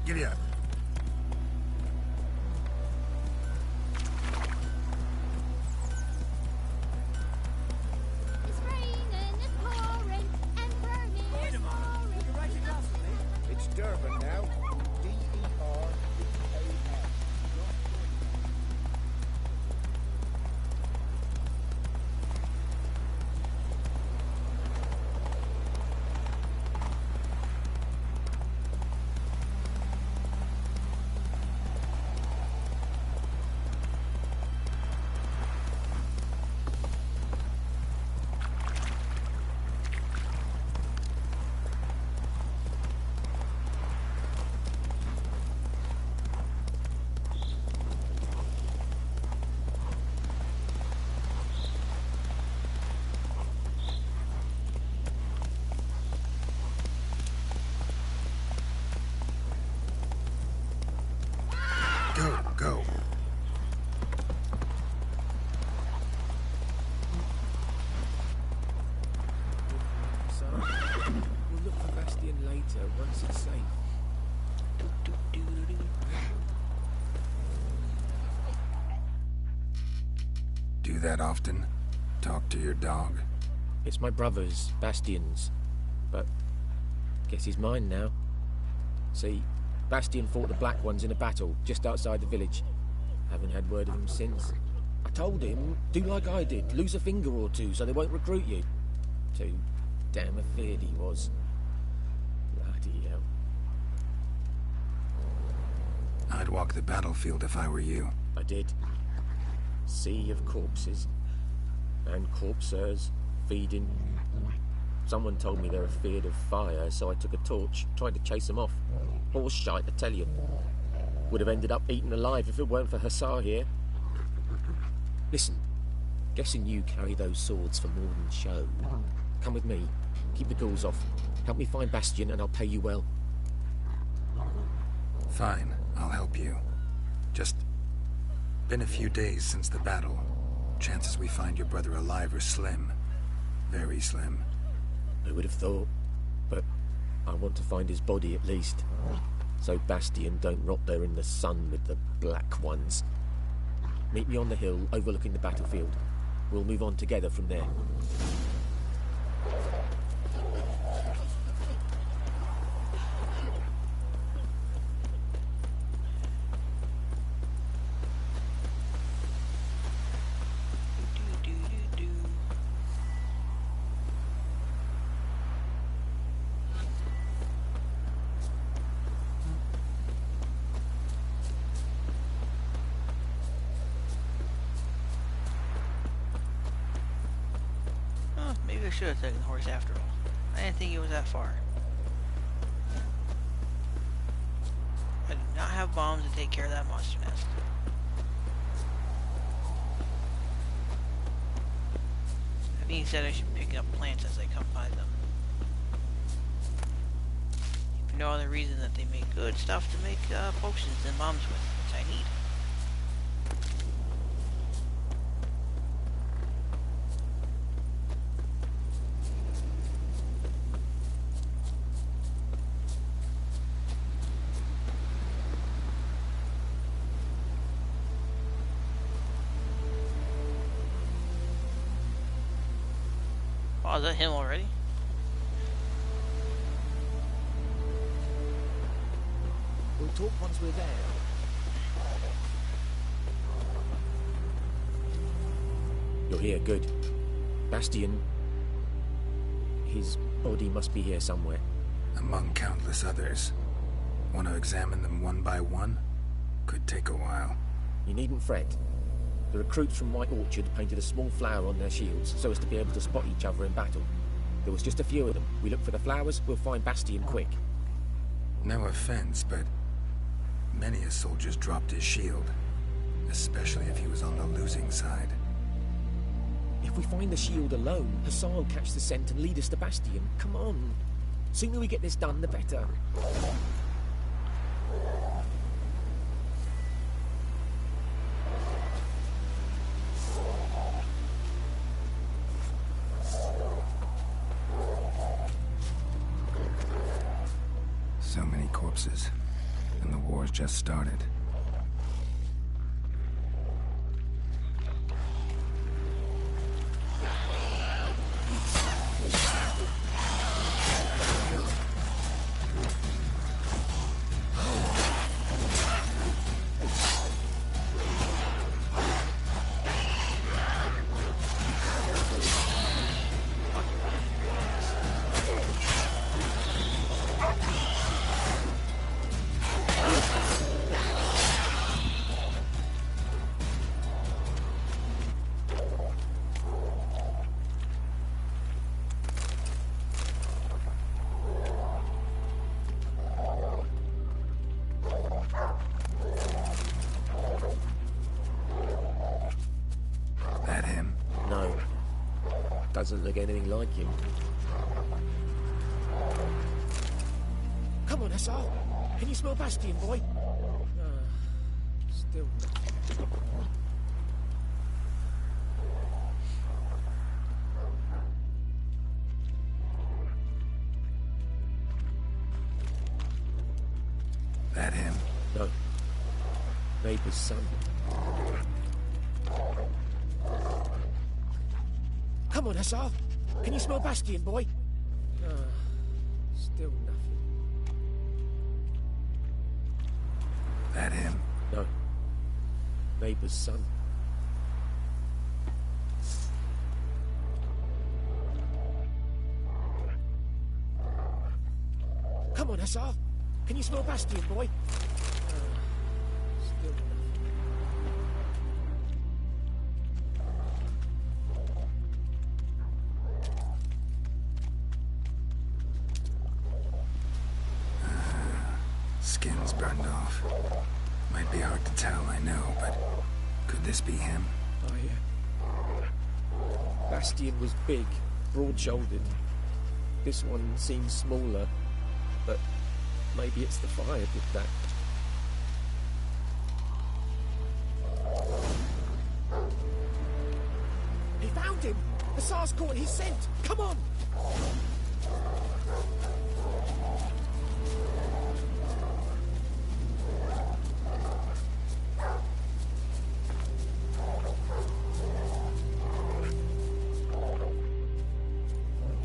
Giddy up. It's raining and pouring and burning. Wait a moment. You're writing down for me? It's Durban now. D-E-R-B-A-N. Go. Son, we'll look for Bastion later once it's safe. Do that often? Talk to your dog? It's my brother's, Bastion's, but guess he's mine now. See, Bastion fought the Black Ones in a battle just outside the village. Haven't had word of him since. I told him, do like I did, lose a finger or two so they won't recruit you. Too damn afeard he was. Bloody hell. I'd walk the battlefield if I were you. I did. Sea of corpses. And corpsers, feeding. Someone told me they're afeard of fire, so I took a torch, tried to chase them off. Horse shite, I tell you. Would have ended up eaten alive if it weren't for Hussar here. Listen, guessing you carry those swords for more than show. Come with me, keep the ghouls off. Help me find Bastion and I'll pay you well. Fine, I'll help you. Just been a few days since the battle. Chances we find your brother alive are slim. Very slim. I would have thought, but I want to find his body at least. So Bastion don't rot there in the sun with the Black Ones. Meet me on the hill overlooking the battlefield. We'll move on together from there. Maybe I should have taken the horse after all. I didn't think it was that far. I do not have bombs to take care of that monster nest. That being said, I should pick up plants as I come by them. If for no other reason that they make good stuff to make potions and bombs with, which I need. Oh, is that him already? We'll talk once we're there. You're here, good. Bastion... his body must be here somewhere. Among countless others. Want to examine them one by one? Could take a while. You needn't fret. The recruits from White Orchard painted a small flower on their shields so as to be able to spot each other in battle. There was just a few of them. We look for the flowers, we'll find Bastion quick. No offense, but many a soldier's dropped his shield. Especially if he was on the losing side. If we find the shield alone, Hussar will catch the scent and lead us to Bastion. Come on. Sooner we get this done, the better. So many corpses. and the war's just started. That him? No. Doesn't look anything like him. Come on, Hussar. Can you smell Bastion, boy? Still nothing. That him? No. Neighbour's son. Come on, Hussar. Can you smell Bastion, boy? Still nothing. That him? No. Neighbour's son. Come on, Hussar. Can you smell Bastion, boy? Still nothing. Skin's burned off. Might be hard to tell, I know, but could this be him? Bastion was big, broad-shouldered. This one seems smaller, but maybe it's the fire did that. He found him! Hussar's caught his scent! Come on!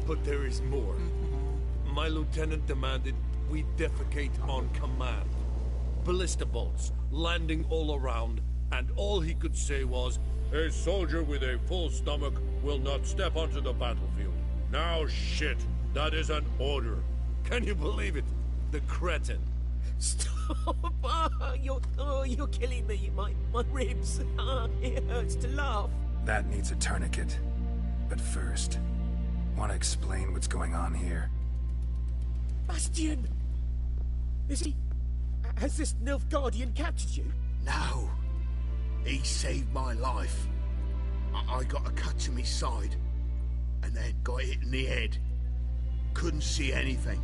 But there is more. My lieutenant demanded we defecate on command. Ballista bolts, landing all around, and all he could say was, "A soldier with a full stomach will not step onto the battlefield." Now shit, that is an order. Can you believe it? The cretin. Stop! You're killing me. My ribs. It hurts to laugh. That needs a tourniquet. But first, want to explain what's going on here? Bastion! Is he... Has this Nilfgaardian captured you? No. He saved my life. I got a cut to my side, and then got hit in the head. Couldn't see anything.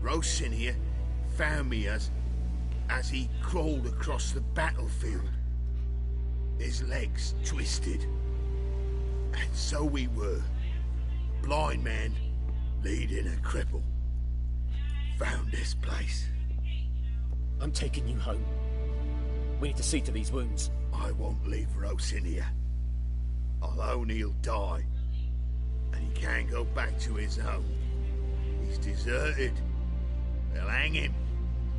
Rosinia found me as he crawled across the battlefield. His legs twisted. And so we were. Blind man leading a cripple. Found this place. I'm taking you home. We need to see to these wounds. I won't leave Rosinia. I'll own he'll die. And he can't go back to his home. He's deserted. They'll hang him.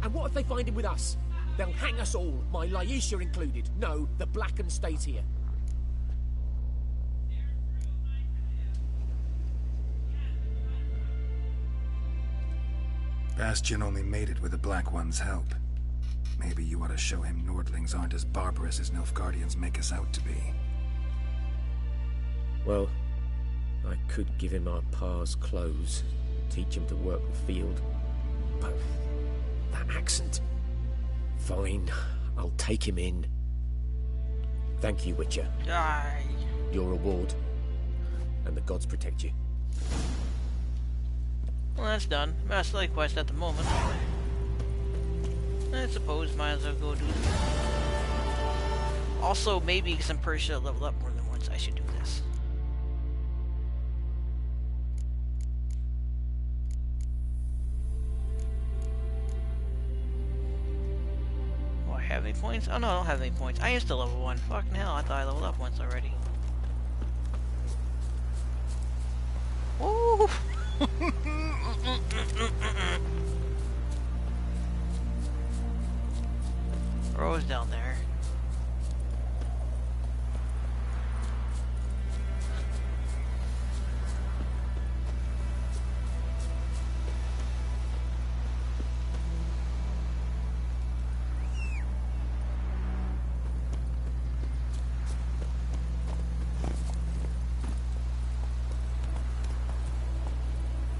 And what if they find him with us? They'll hang us all, my Laisha included. No, the Blackened stays here. Bastion only made it with the Black One's help. Maybe you ought to show him Nordlings aren't as barbarous as Nilfgaardians make us out to be. Well, I could give him our pa's clothes, teach him to work the field. But that accent... Fine, I'll take him in. Thank you, Witcher. Aye. Your reward. And the gods protect you. Well, that's done. Master Light quest at the moment. I suppose might as well go do this. Also, maybe because I'm pretty sure I leveled up more than once, I should do this. have any points? Oh no, I don't have any points. I insta level 1. Fucking hell, I thought I leveled up once already. Woo! Rose down there.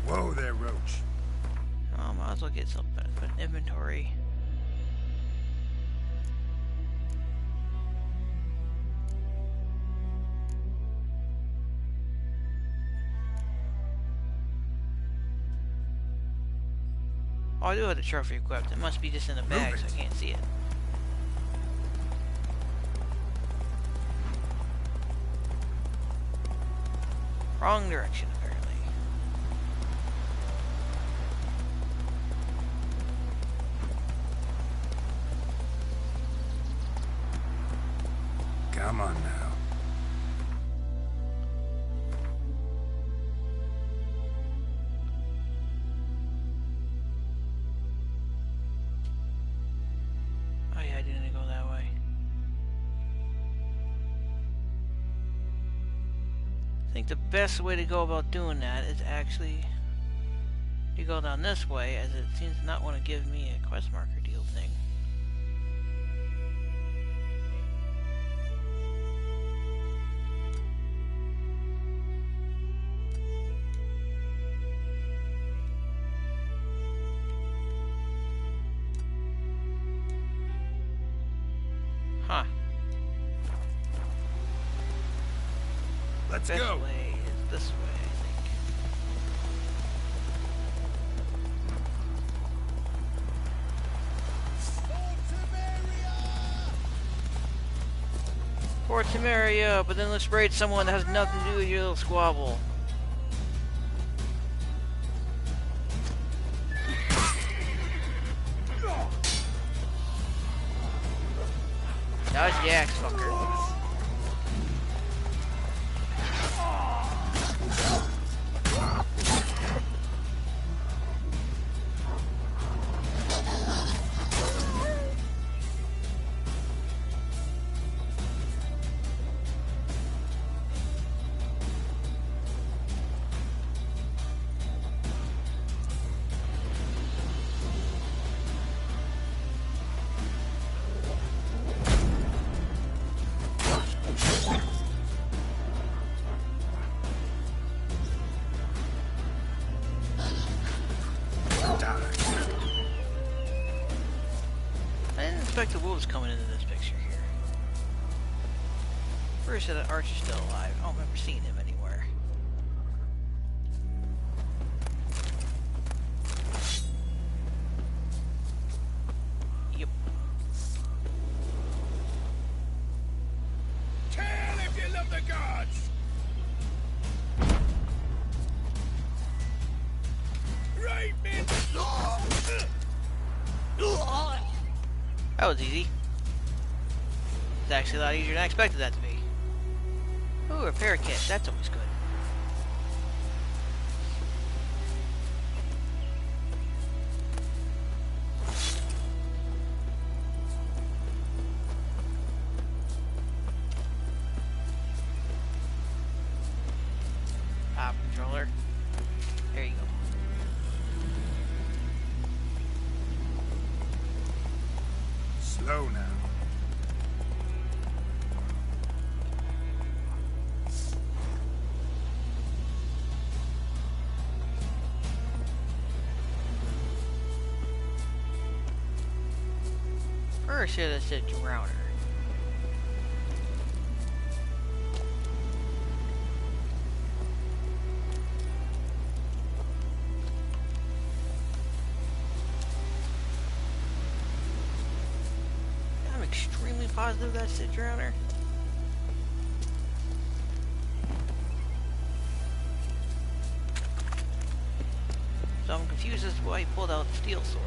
Whoa there, Roach. Oh, might as well get something. Put in inventory. Oh, I do have the trophy equipped. It must be just in the bag, so I can't see it. Wrong direction, apparently. Come on now. Oh yeah, I didn't go that way. I think the best way to go about doing that is actually to go down this way, as it seems to not want to give me a quest marker deal thing. Huh. Let's Best go. way is this way, I think. Port Temeria, but then let's raid someone that has nothing to do with your little squabble. Dodge the axe, fucker. The wolves coming into this picture here. First set of Archer's still alive. I don't remember seeing him anywhere. Yep. Tell if you love the gods! Right, man! That was easy. It's actually a lot easier than I expected that to be. Ooh, repair kit. That's always good. Ah, controller. There you go. Slow now. First, should have said drowner. I'm extremely positive that's the drowner. So I'm confused as to why he pulled out the steel sword.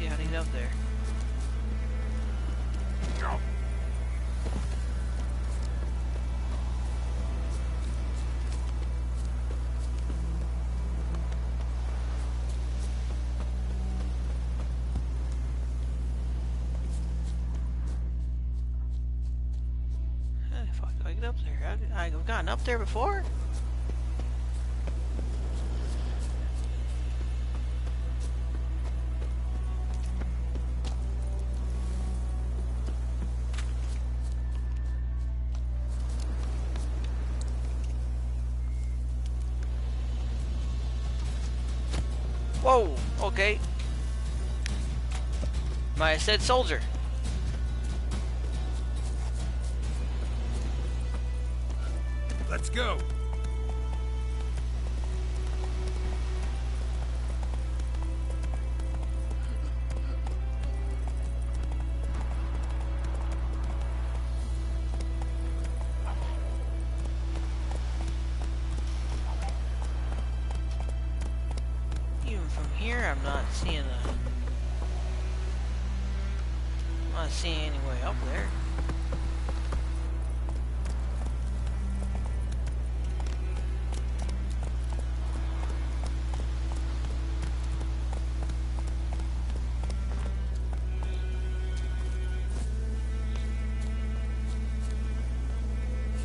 idea how to get up there. How the fuck do I get up there? I've gotten up there before? Whoa, okay. Maya said soldier. Let's go. Even from here, I'm not seeing any way up there.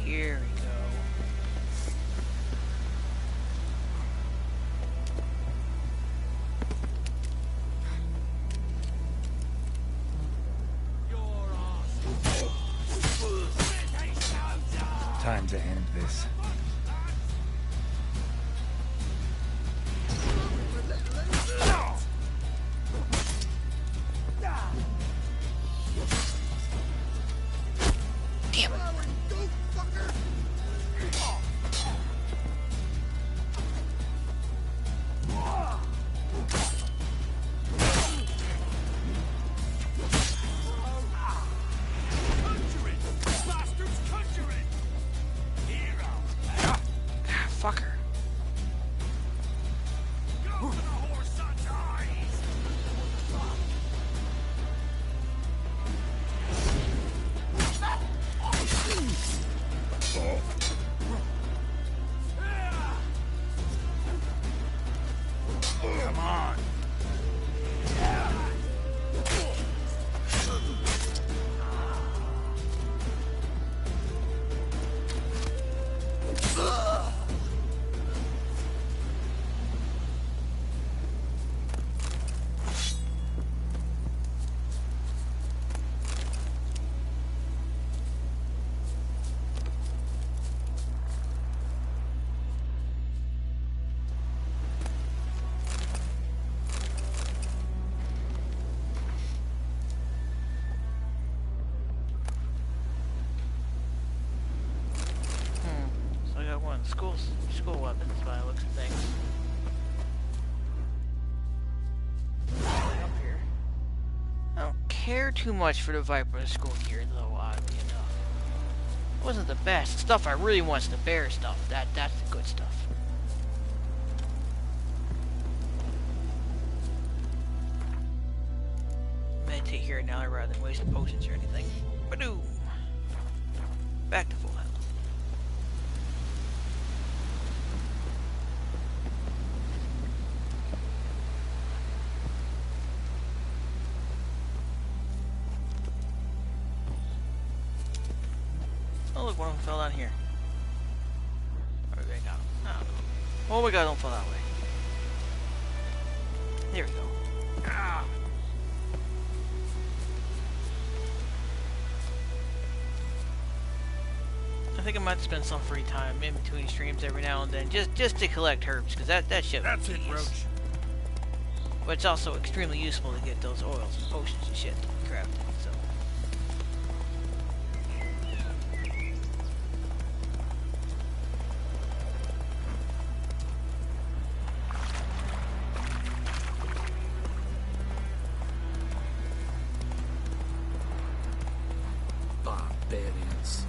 Here we go. Time to end this. Damn it. Fucker. Come on. So I got one school weapons by the looks of things. Up here. I don't care too much for the Viper school gear though, oddly enough. It wasn't the best. Stuff I really want is the bear stuff. That's the good stuff. Meditate here now rather than waste potions or anything. Badoo! Back to full health. Oh look, one of them fell down here. Or they got him. I don't know. Oh my god, don't fall that way. There we go. Ah. I think I might spend some free time in between streams every now and then just to collect herbs, because that shit would That's be it, tedious. Roach. But it's also extremely useful to get those oils and potions and shit crafted, so. Barbarians.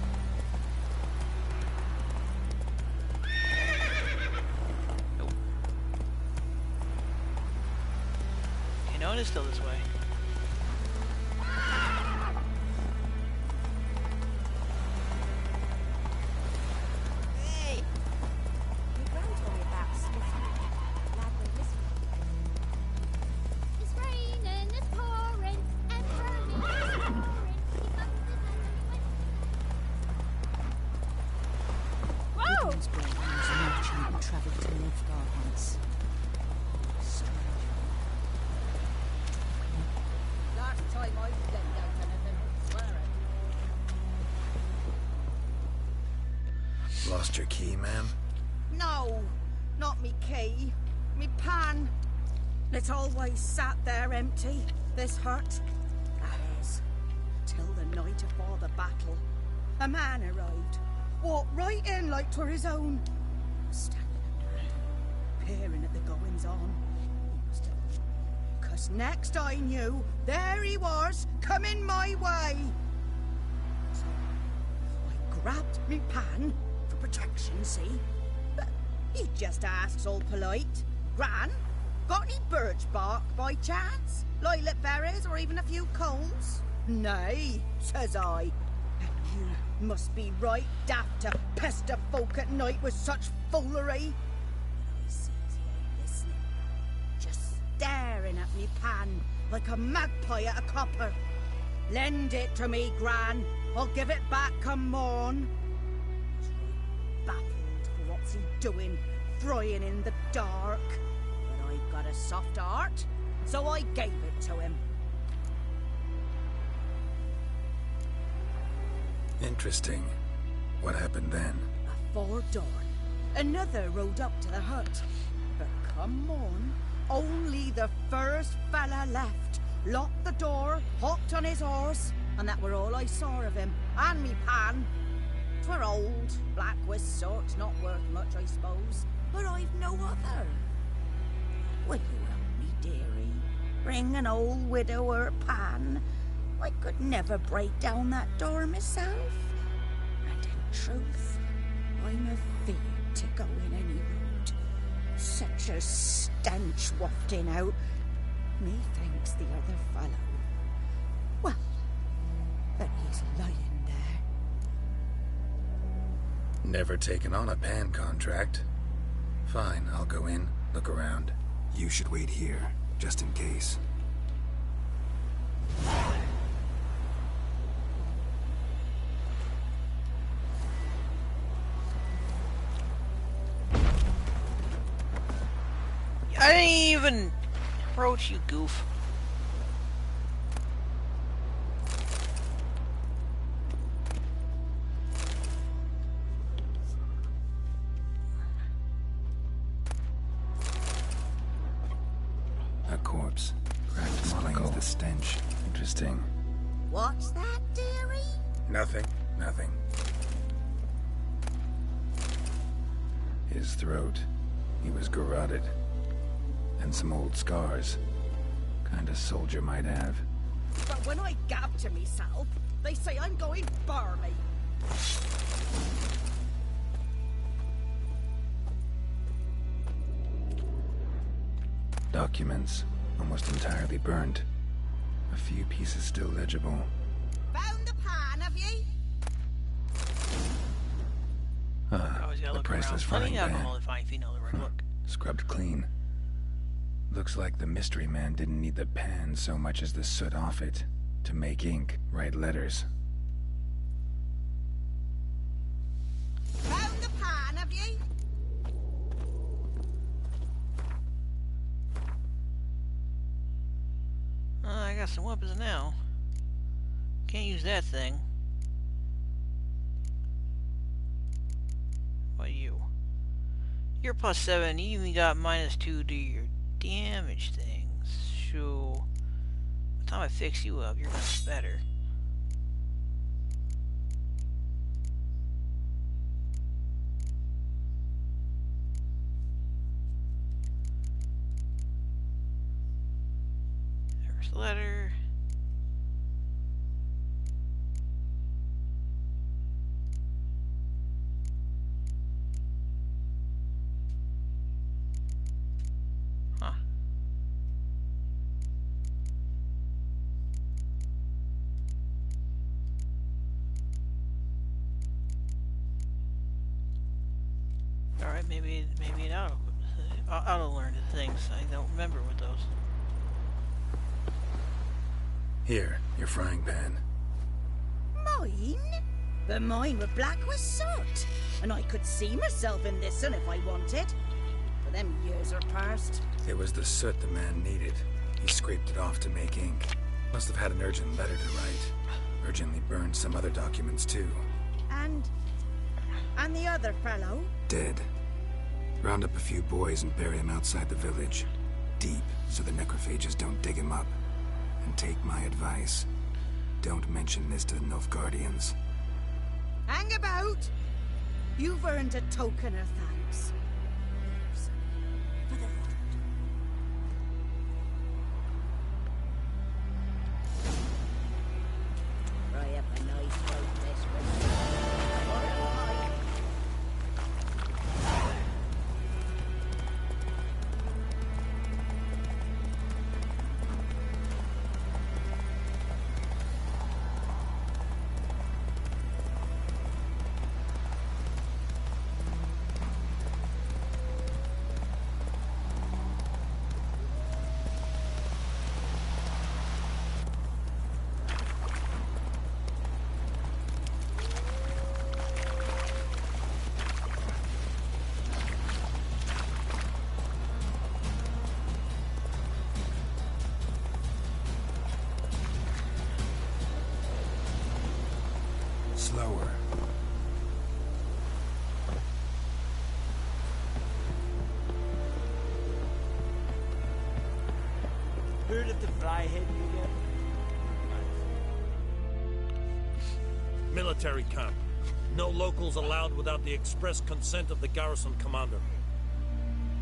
You know, it is still this way. Lost your key, ma'am? No, not me key. Me pan. It always sat there empty, this hut. That is, till the night afore the battle. A man arrived, walked right in like 'twere his own. Standing under, peering at the goings-on. He must have... 'Cause next I knew, there he was, coming my way. So I grabbed me pan, for protection, see? But he just asks all polite, Gran, got any birch bark by chance? Lilac berries or even a few coals? Nay, says I. And you must be right daft to pester folk at night with such foolery. I sees him listening, just staring at me pan like a magpie at a copper. Lend it to me, Gran. I'll give it back come morn. He's right baffled for what's he doing, frying in the dark. But I've got a soft heart, so I gave it to him. Interesting. What happened then? Afore dawn, another rode up to the hut. But come on, only the first fella left. Locked the door, hopped on his horse, and that were all I saw of him, and me pan. 'Twere old, black with sort, not worth much, I suppose, but I've no other. Will you help me, dearie? Bring an old widower pan. I could never break down that door myself. And in truth, I'm afeard to go in any road. Such a stench wafting out. Methinks the other fellow... Well, that he's lying there. Never taken on a pan contract. Fine, I'll go in, look around. You should wait here, just in case. I didn't even approach you, goof. A corpse. Cracked explains the stench. Interesting. What's that, dearie? Nothing. Nothing. His throat. He was garroted. And some old scars. Kind of soldier might have. But when I gab to myself, they say I'm going barley. Documents. Almost entirely burned. A few pieces still legible. Found the pan, have ye? Always gotta The look priceless around. Plenty frying of pan. alcohol to find if you know the right look. Scrubbed clean. Looks like the mystery man didn't need the pan so much as the soot off it to make ink, write letters. Found the pan, have ye? I got some weapons now. Can't use that thing. What you? You're +7. You even got -2 to your damage things. So, by the time I fix you up, you're gonna be better. There's the letter. Huh. Alright, maybe it I'll learn the things. I don't remember what those. Here, your frying pan. Mine? But mine were black with soot. And I could see myself in this one if I wanted. But them years are past. It was the soot the man needed. He scraped it off to make ink. Must have had an urgent letter to write. Urgently burned some other documents too. And And the other fellow? Dead. Round up a few boys and bury him outside the village. Deep, so the necrophages don't dig him up. And take my advice. Don't mention this to the Nilfgaardians. Hang about! You've earned a token of thanks. For the fort. Fry up a nice boat this way. Slower. Heard of the Fryhead again? Military camp. No locals allowed without the express consent of the garrison commander.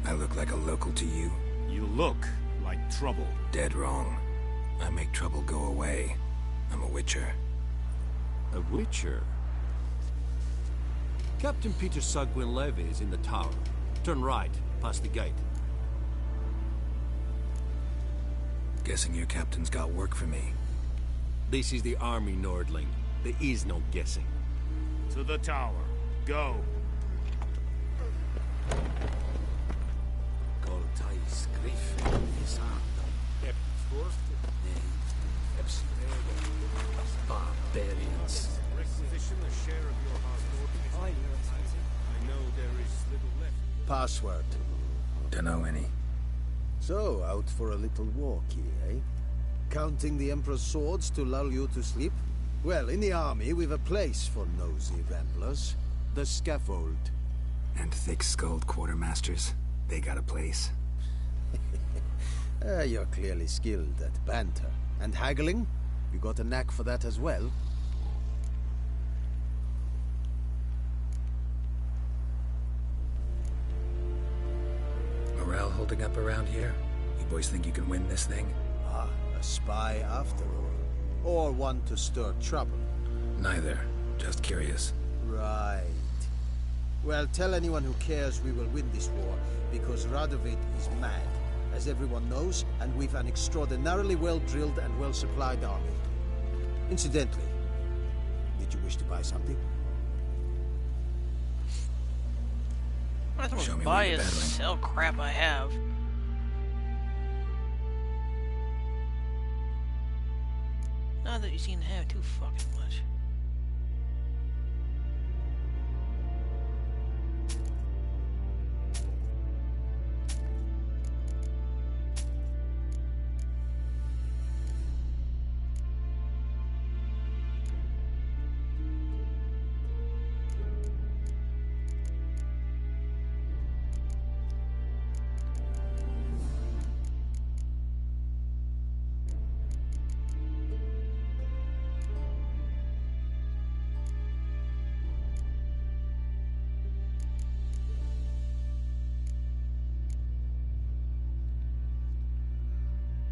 I look like a local to you? You look like trouble. Dead wrong. I make trouble go away. I'm a witcher. A witcher? Captain Peter Sagwin Levy is in the tower. Turn right, past the gate. Guessing your captain's got work for me. This is the army, Nordling. There is no guessing. To the tower. Go. Barbarians. Requisition a share of your hard work. I know there is little left. Password. Dunno any. So, out for a little walk here, eh? Counting the Emperor's swords to lull you to sleep? Well, in the army, we've a place for nosy ramblers. The scaffold. And thick-skulled quartermasters. They got a place. You're clearly skilled at banter. And haggling? You got a knack for that as well? Morale holding up around here? You boys think you can win this thing? Ah, a spy after all. Or one to stir trouble. Neither. Just curious. Right. Well, tell anyone who cares we will win this war, because Radovid is mad, as everyone knows, and we've an extraordinarily well-drilled and well-supplied army. Incidentally, did you wish to buy something? I'm not Show supposed me to buy what you're is battling. sell crap I have. Not that you seem to have too fucking much.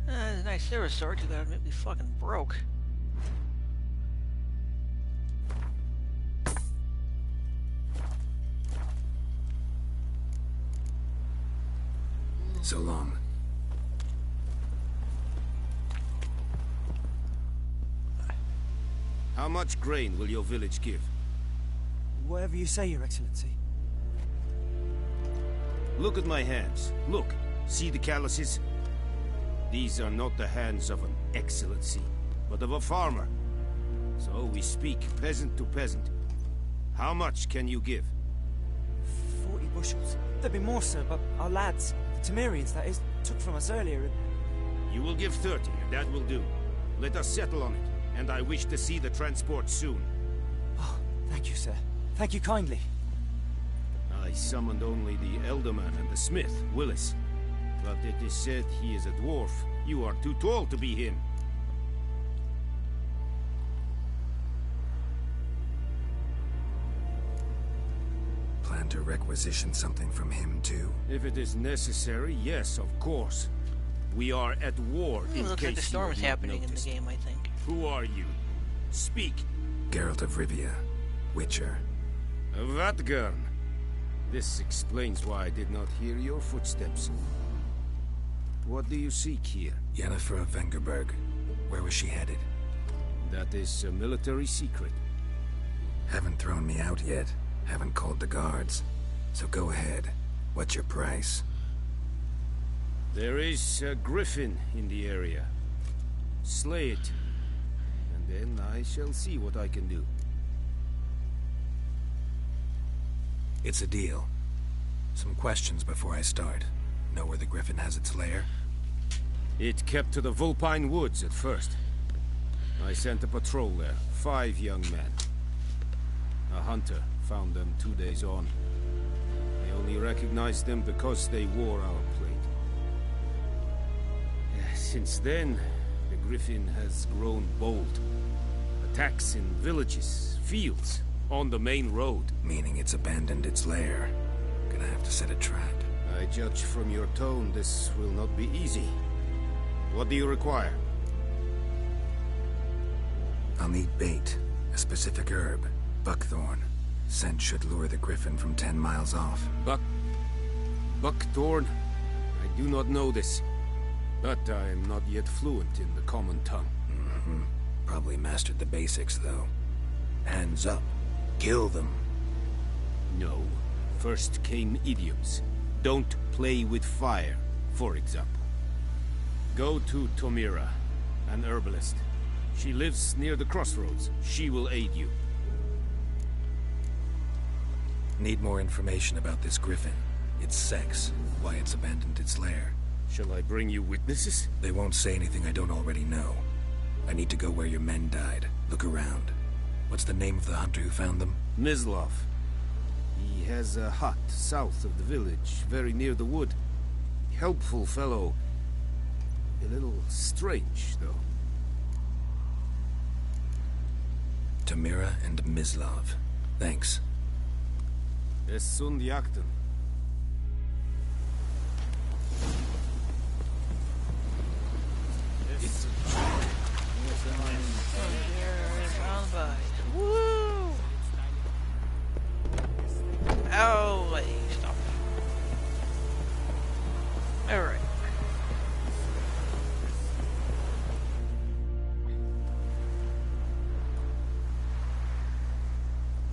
There's a nice silver sword, you gotta make me fucking broke. So long. How much grain will your village give? Whatever you say, Your Excellency. Look at my hands. Look. See the calluses? These are not the hands of an excellency, but of a farmer. So we speak peasant to peasant. How much can you give? 40 bushels. There'd be more, sir, but our lads, the Temerians, that is, took from us earlier. You will give 30, and that will do. Let us settle on it, and I wish to see the transport soon. Oh, thank you, sir. Thank you kindly. summoned only the Elderman and the smith, Willis. But it is said he is a dwarf. You are too tall to be him. Plan to requisition something from him, too? If it is necessary, yes, of course. We are at war, in looks case like the storm is you have happening noticed. in the game, I think. Who are you? Speak. Geralt of Rivia, Witcher. Vatt'ghern. This explains why I did not hear your footsteps. What do you seek here? Yennefer of Vengerberg. Where was she headed? That is a military secret. Haven't thrown me out yet. Haven't called the guards. So go ahead. What's your price? There is a griffin in the area. Slay it. And then I shall see what I can do. It's a deal. Some questions before I start. Know where the griffin has its lair? It kept to the Vulpine Woods at first. I sent a patrol there, 5 young men. A hunter found them 2 days on. I only recognized them because they wore our plate. Since then, the griffin has grown bold. Attacks in villages, fields, on the main road. Meaning it's abandoned its lair. Gonna have to set a trap. I judge from your tone this will not be easy. What do you require? I'll need bait. A specific herb. Buckthorn. Scent should lure the griffin from 10 miles off. Buckthorn? I do not know this. But I am not yet fluent in the common tongue. Mm-hmm. Probably mastered the basics, though. Hands up. Kill them. No. First came idioms. Don't play with fire, for example. Go to Tomira, an herbalist. She lives near the crossroads. She will aid you. Need more information about this griffin. Its sex, why it's abandoned its lair. Shall I bring you witnesses? They won't say anything I don't already know. I need to go where your men died. Look around. What's the name of the hunter who found them? Mislav. He has a hut south of the village, very near the wood. Helpful fellow. A little strange, though. Tomira and Mislav. Thanks. Es sunt jagten. Woo! Oh, wait, stop. Alright.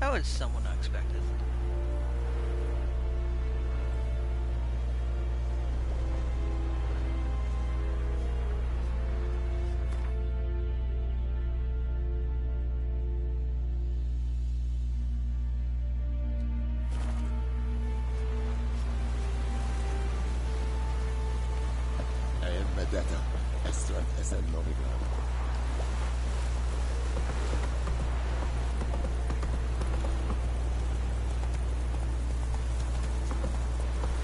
That was somewhat unexpected. Vendetta, Estran es el Novigrad.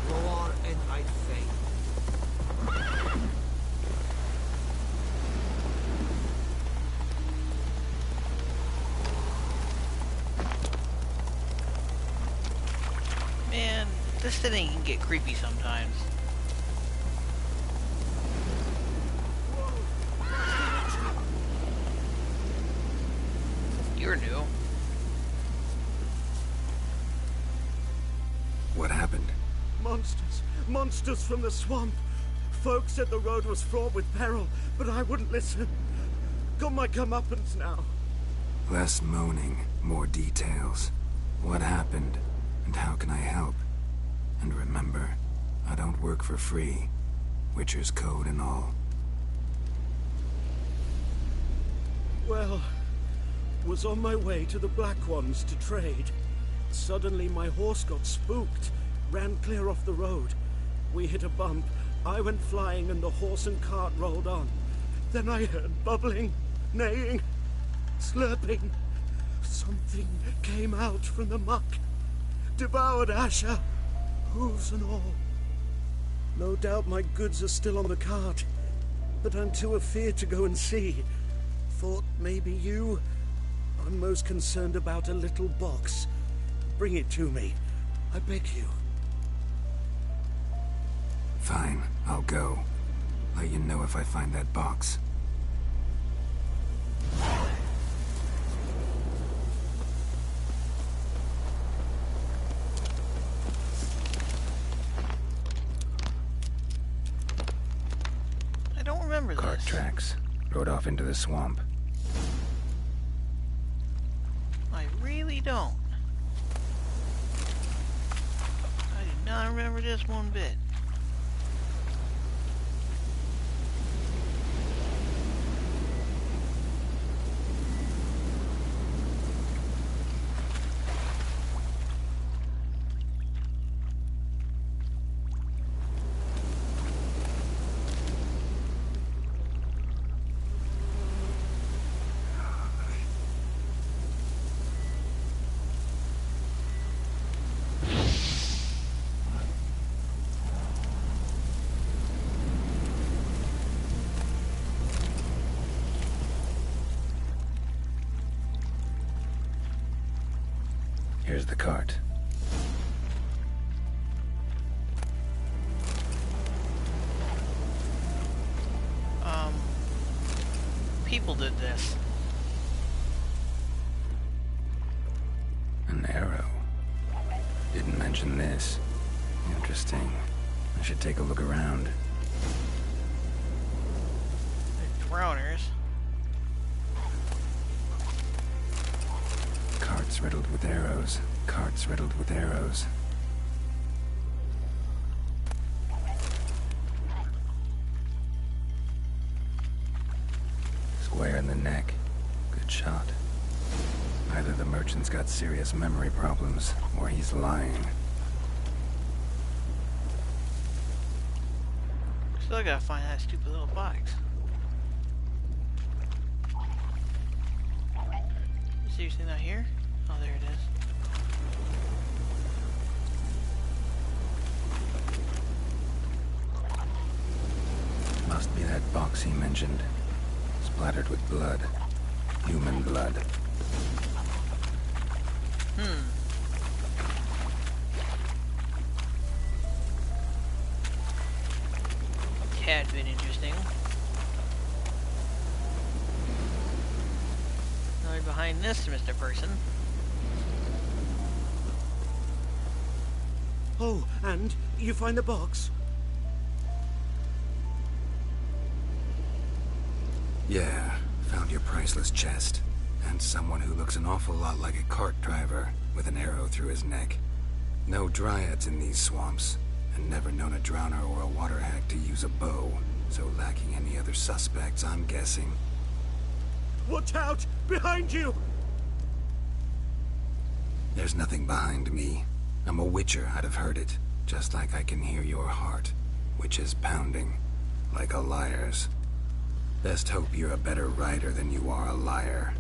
Roar and I fade. Man, this thing can get creepy sometimes. You're new. What happened? Monsters. Monsters from the swamp. Folk said the road was fraught with peril, but I wouldn't listen. Got my comeuppance now. Less moaning, more details. What happened, and how can I help? And remember, I don't work for free. Witcher's code and all. Well, was on my way to the Black Ones to trade. Suddenly my horse got spooked, ran clear off the road. We hit a bump, I went flying and the horse and cart rolled on. Then I heard bubbling, neighing, slurping. Something came out from the muck, devoured Asher. hooves and all. No doubt my goods are still on the cart, but I'm too afeard to go and see. Thought maybe you... I'm most concerned about a little box. Bring it to me. I beg you. Fine, I'll go. Let you know if I find that box. I don't remember this. Cart tracks. Rode off into the swamp. I really don't. I do not remember this one bit. Here's the cart. People did this. An arrow. Didn't mention this. Interesting. I should take a look around. They're drowners. Carts riddled with arrows. Carts riddled with arrows. Square in the neck. Good shot. Either the merchant's got serious memory problems, or he's lying. Still gotta find that stupid little box. Seriously not here? Oh, there it is. Must be that box he mentioned. Splattered with blood. Human blood. Had been interesting. Now behind this, Mr. Person. Oh, and you find the box? Yeah, found your priceless chest. And someone who looks an awful lot like a cart driver, with an arrow through his neck. No dryads in these swamps, and never known a drowner or a water hack to use a bow, so lacking any other suspects, I'm guessing. Watch out! Behind you! There's nothing behind me. I'm a witcher, I'd have heard it, just like I can hear your heart, which is pounding, like a liar's. Best hope you're a better rider than you are a liar.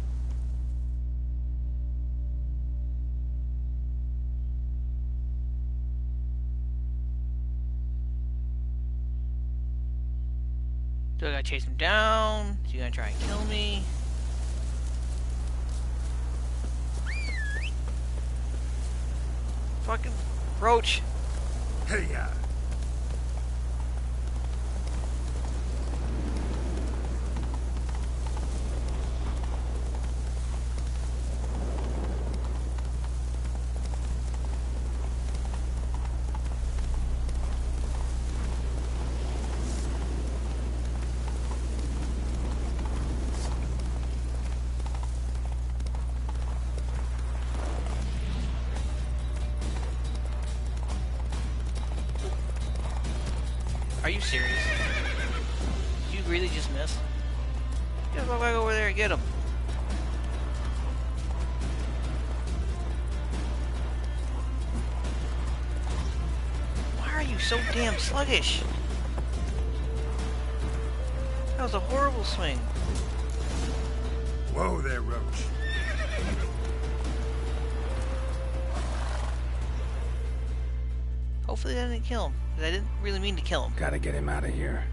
Do I gotta chase him down? Is he gonna try and kill me? Fucking roach. Hey, Are you serious? Did you really just miss? Just go back over there and get him. Why are you so damn sluggish? That was a horrible swing. Whoa there, Roach. Hopefully that didn't kill him. 'Cause I didn't really mean to kill him. Gotta get him out of here.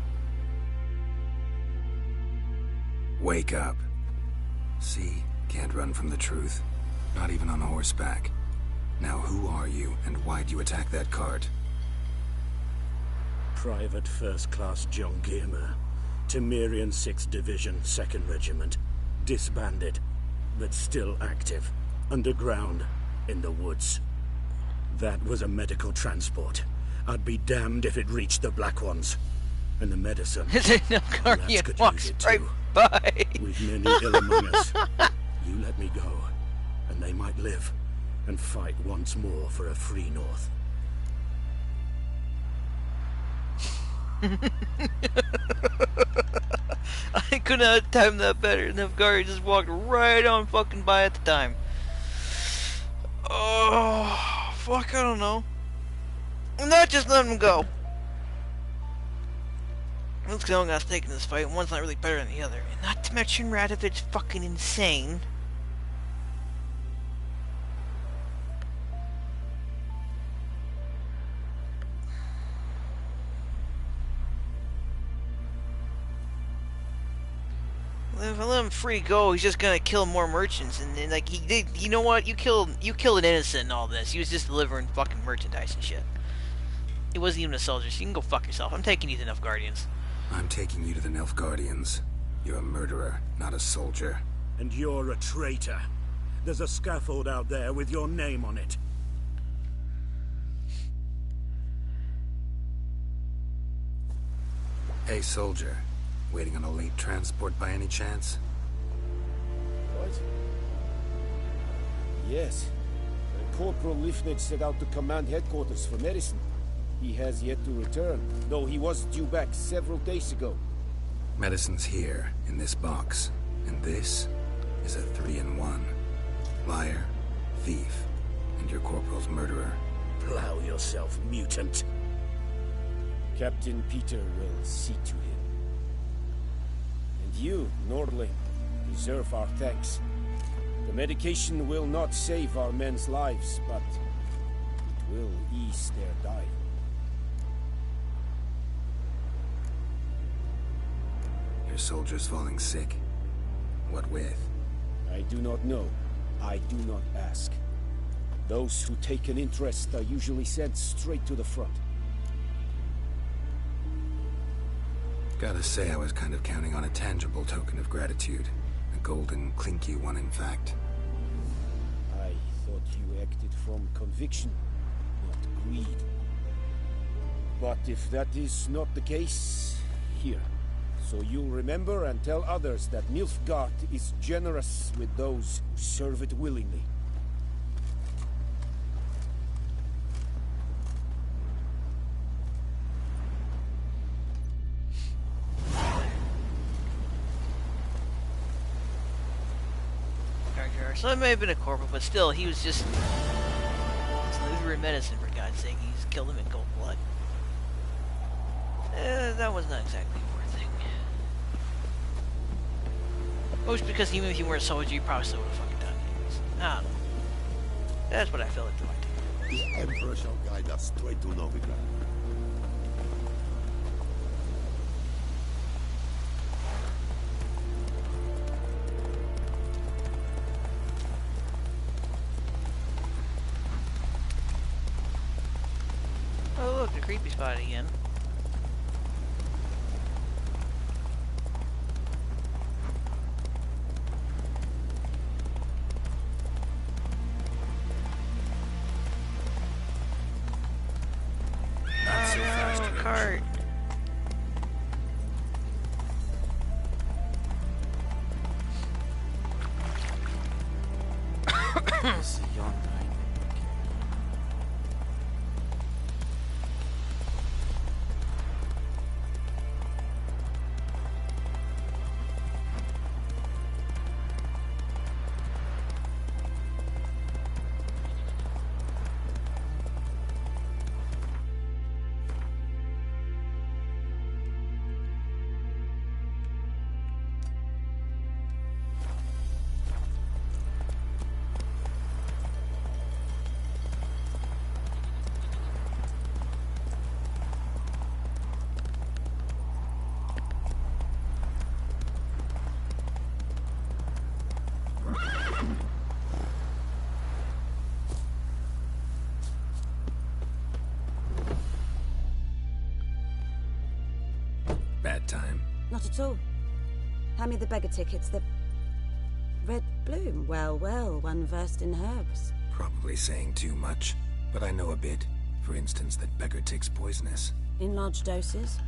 Wake up. See? Can't run from the truth. Not even on horseback. Now who are you, and why'd you attack that cart? Private First Class John Giermer, Temerian 6th Division, 2nd Regiment. Disbanded, but still active. Underground, in the woods. That was a medical transport. I'd be damned if it reached the Black Ones. And the medicine. Nilfgaardian could walks use it right too. by. We've many ill among us. You let me go, and they might live, and fight once more for a free North. I could not have timed that better. Nilfgaardian just walked right on fucking by at the time. Oh, fuck, I don't know. I'm not just letting him go. Looks like I'm gonna stake in this fight, and one's not really better than the other. And not to mention Radovid's fucking insane. If I let him free go, he's just gonna kill more merchants, and then, like, he did. You know what? You killed an innocent in all this. He was just delivering fucking merchandise and shit. He wasn't even a soldier, so you can go fuck yourself. I'm taking you to Nilfgaardians. I'm taking you to the Nilfgaardians. You're a murderer, not a soldier. And you're a traitor. There's a scaffold out there with your name on it. Hey, soldier. Waiting on a late transport by any chance? What? Yes. Corporal Lifnage set out to command headquarters for medicine. He has yet to return, though he was due back several days ago. Medicine's here, in this box. And this is a 3-in-1. Liar, thief, and your corporal's murderer. Plow yourself, mutant. Captain Peter will see to him. And you, Nordling, deserve our thanks. The medication will not save our men's lives, but it will ease their dying. Your soldiers falling sick? What with? I do not know. I do not ask. Those who take an interest are usually sent straight to the front. Gotta say, I was kind of counting on a tangible token of gratitude. A golden, clinky one, in fact. I thought you acted from conviction, not greed. But if that is not the case, here. So you'll remember and tell others that Nilfgaard is generous with those who serve it willingly. So it may have been a corporal, but still, he was just delivering medicine, for God's sake. He just killed him in cold blood. That was not exactly a poor thing. Most because even if you weren't a soldier, you probably still would have fucking done it anyways. I don't know. That's what I feel like doing. The Emperor shall guide us straight to Novigrad. Oh look, the creepy spot again. Not so fast, Roach. Cart. It's a young guy. Bad time. Not at all. Hand me the beggar tickets, the... Red bloom. Well, well, one versed in herbs. Probably saying too much, but I know a bit. For instance, that beggar tick's poisonous. In large doses.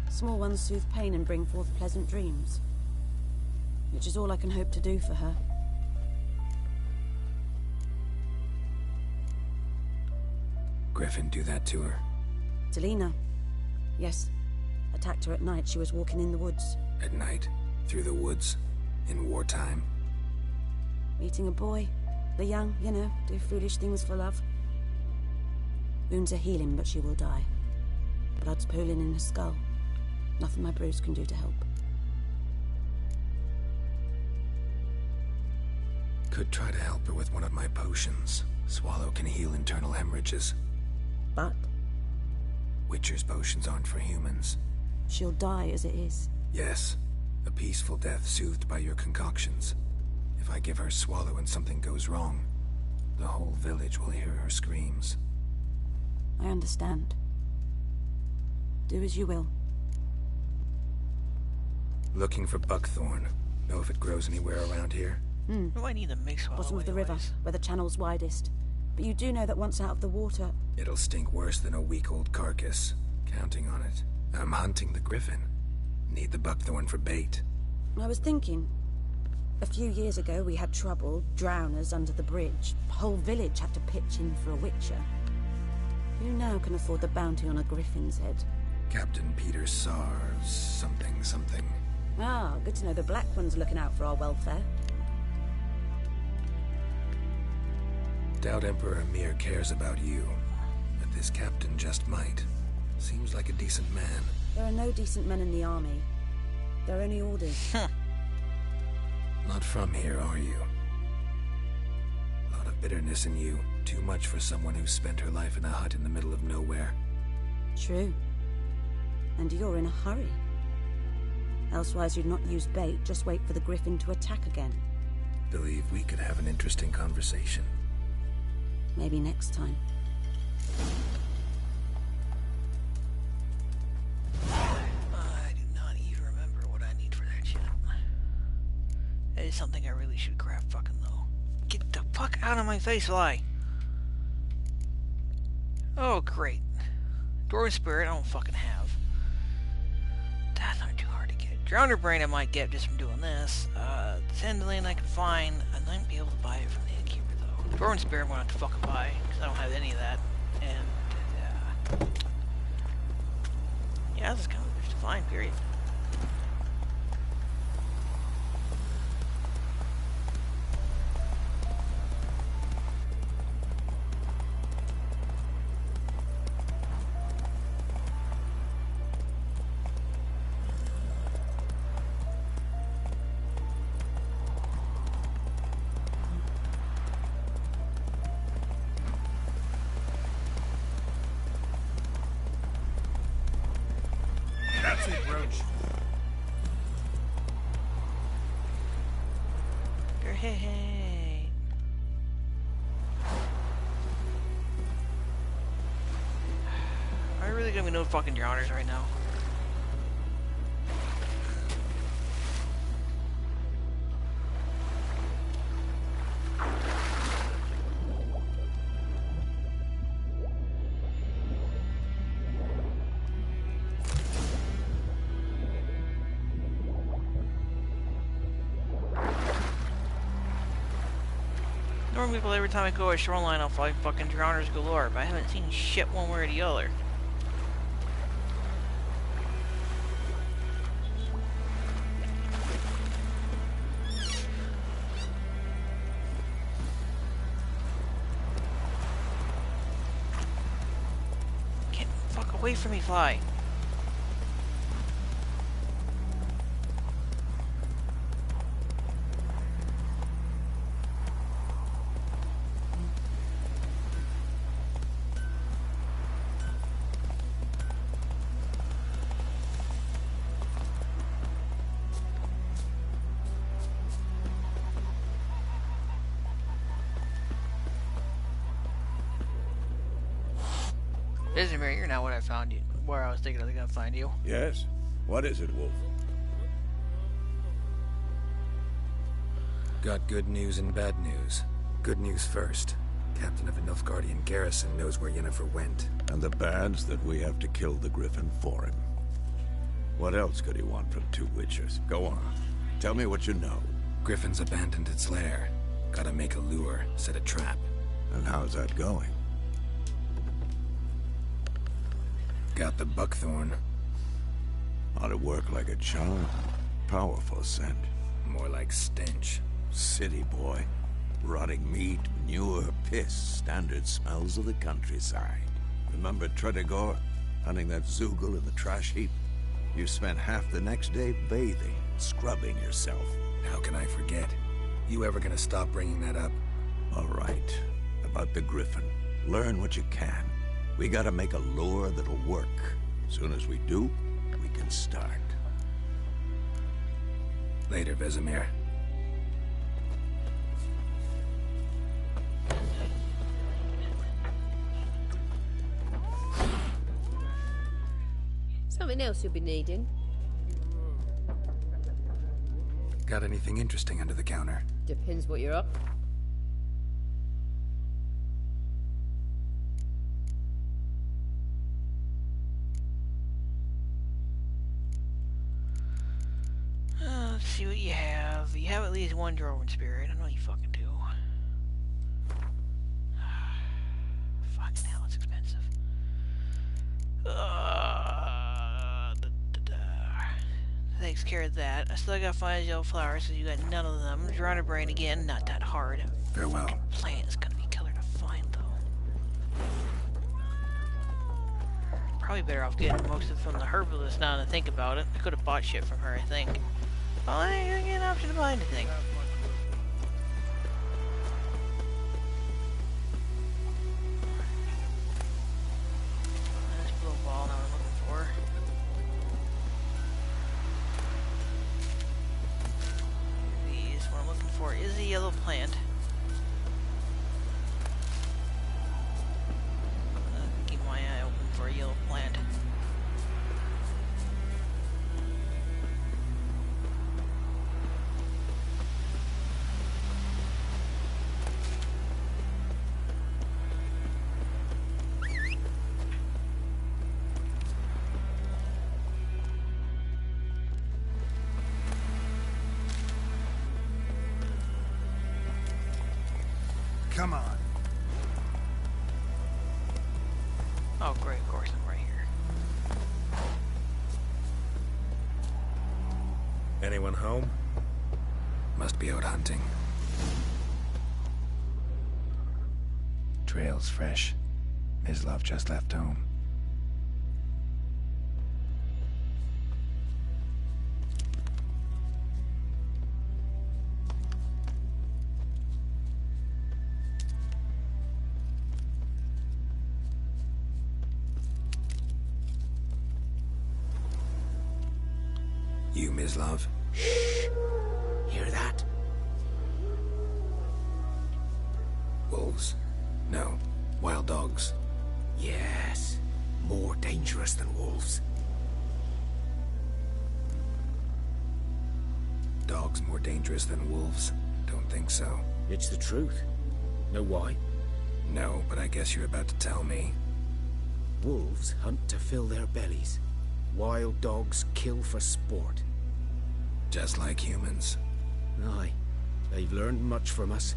Small ones soothe pain and bring forth pleasant dreams. Which is all I can hope to do for her. Griffin do that to her? Delina. Yes. Attacked her at night. She was walking in the woods. At night? Through the woods? In wartime? Meeting a boy. The young, you know, do foolish things for love. Wounds are healing, but she will die. Blood's pooling in her skull. Nothing my brews can do to help. Could try to help her with one of my potions. Swallow can heal internal hemorrhages. But? Witcher's potions aren't for humans. She'll die as it is. Yes. A peaceful death soothed by your concoctions. If I give her Swallow and something goes wrong, the whole village will hear her screams. I understand. Do as you will. Looking for buckthorn. Know if it grows anywhere around here? What do I need to mix well? Bottom of the river, where the channel's widest. But you do know that once out of the water... It'll stink worse than a week-old carcass. Counting on it. I'm hunting the griffin. Need the buckthorn for bait. I was thinking... A few years ago we had trouble, drowners under the bridge. The whole village had to pitch in for a witcher. Who now can afford the bounty on a griffin's head? Captain Peter Sars... something. Ah, good to know the Black One's looking out for our welfare. Doubt Emperor Emir cares about you, but this captain just might. Seems like a decent man. There are no decent men in the army. They're only orders. Not from here, are you? Lot of bitterness in you. Too much for someone who spent her life in a hut in the middle of nowhere. True. And you're in a hurry. Elsewise you'd not use bait, just wait for the griffin to attack again. Believe we could have an interesting conversation. Maybe next time. I do not even remember what I need for that shit. That is something I really should grab fucking though. Get the fuck out of my face, Fly! Oh, great. Dwarven Spirit I don't fucking have. That's not too hard to get. Drowner Brain I might get just from doing this. Sandalane I can find. I might be able to buy it from the innkeeper though. Dwarven Spirit I'm gonna have to fucking buy, because I don't have any of that. And, yeah, this is kind of just fine, period. Hey. Are there really gonna be no fucking drowners right now? Normally people every time I go to Shoreline I'll find fucking drowners galore, but I haven't seen shit one way or the other. Get the fuck away from me, Fly. Vesemir, you're not what I found you. Where I was thinking I was gonna find you. Yes? What is it, Wolf? Got good news and bad news. Good news first. Captain of a Nilfgaardian garrison knows where Yennefer went. And the bad's that we have to kill the Griffin for him. What else could he want from two Witchers? Go on. Tell me what you know. Griffin's abandoned its lair. Gotta make a lure, set a trap. And how's that going? Got the buckthorn. Ought to work like a charm. Powerful scent. More like stench. City boy. Rotting meat, manure, piss. Standard smells of the countryside. Remember Tredegor? Hunting that Zoogle in the trash heap? You spent half the next day bathing, scrubbing yourself. How can I forget? You ever gonna stop bringing that up? All right. About the Griffin. Learn what you can. We gotta make a lure that'll work. Soon as we do, we can start. Later, Vesemir. Something else you'll be needing? Got anything interesting under the counter? Depends what you're up. Let's see what you have. You have at least one Dwarven spirit. I know you fucking do. Fucking hell, it's expensive. Takes care of that. I still gotta find yellow flowers, so you got none of them. Drawing a brain again, not that hard. Farewell. Plant is gonna be killer to find, though. Probably better off getting most of it from the herbalist now that I think about it. I could have bought shit from her, I think. Well, I ain't gonna get an option to buy anything. That's blue ball, now I'm looking for. What I'm looking for is the yellow plant. Keep my eye open for a yellow plant. Come on. Oh, great, of course, I'm right here. Anyone home? Must be out hunting. Trail's fresh. Mislav just left home. You, Mislav? Shh! Hear that? Wolves? No. Wild dogs. Yes. More dangerous than wolves. Dogs more dangerous than wolves? Don't think so. It's the truth. Know why? No, but I guess you're about to tell me. Wolves hunt to fill their bellies. Wild dogs kill for sport. Just like humans. Aye. They've learned much from us.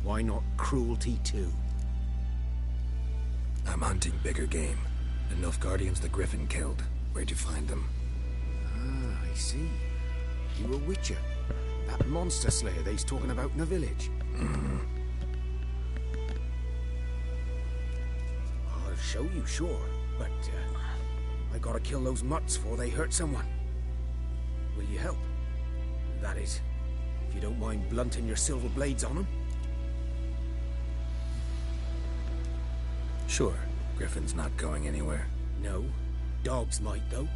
Why not cruelty too? I'm hunting bigger game. The Nilfgaardians the Griffin killed. Where'd you find them? Ah, I see. You a witcher. That monster slayer they's talking about in the village. Mm-hmm. I'll show you, sure. But, I gotta kill those mutts before they hurt someone. Will you help? That is, if you don't mind blunting your silver blades on them. Sure. Griffin's not going anywhere. No. Dogs might, though.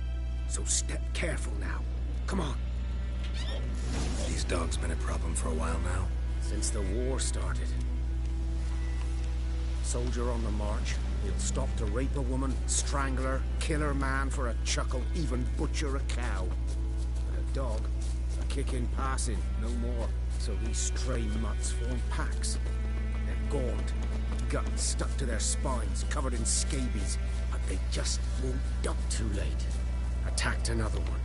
So step careful now. Come on. These dogs been a problem for a while now. Since the war started. Soldier on the march. He'll stop to rape a woman, strangle her, kill her man for a chuckle, even butcher a cow. But a dog, a kick in passing, no more. So these stray mutts form packs. They're gaunt, guts stuck to their spines, covered in scabies, but they just won't duck. Too late. Attacked another one.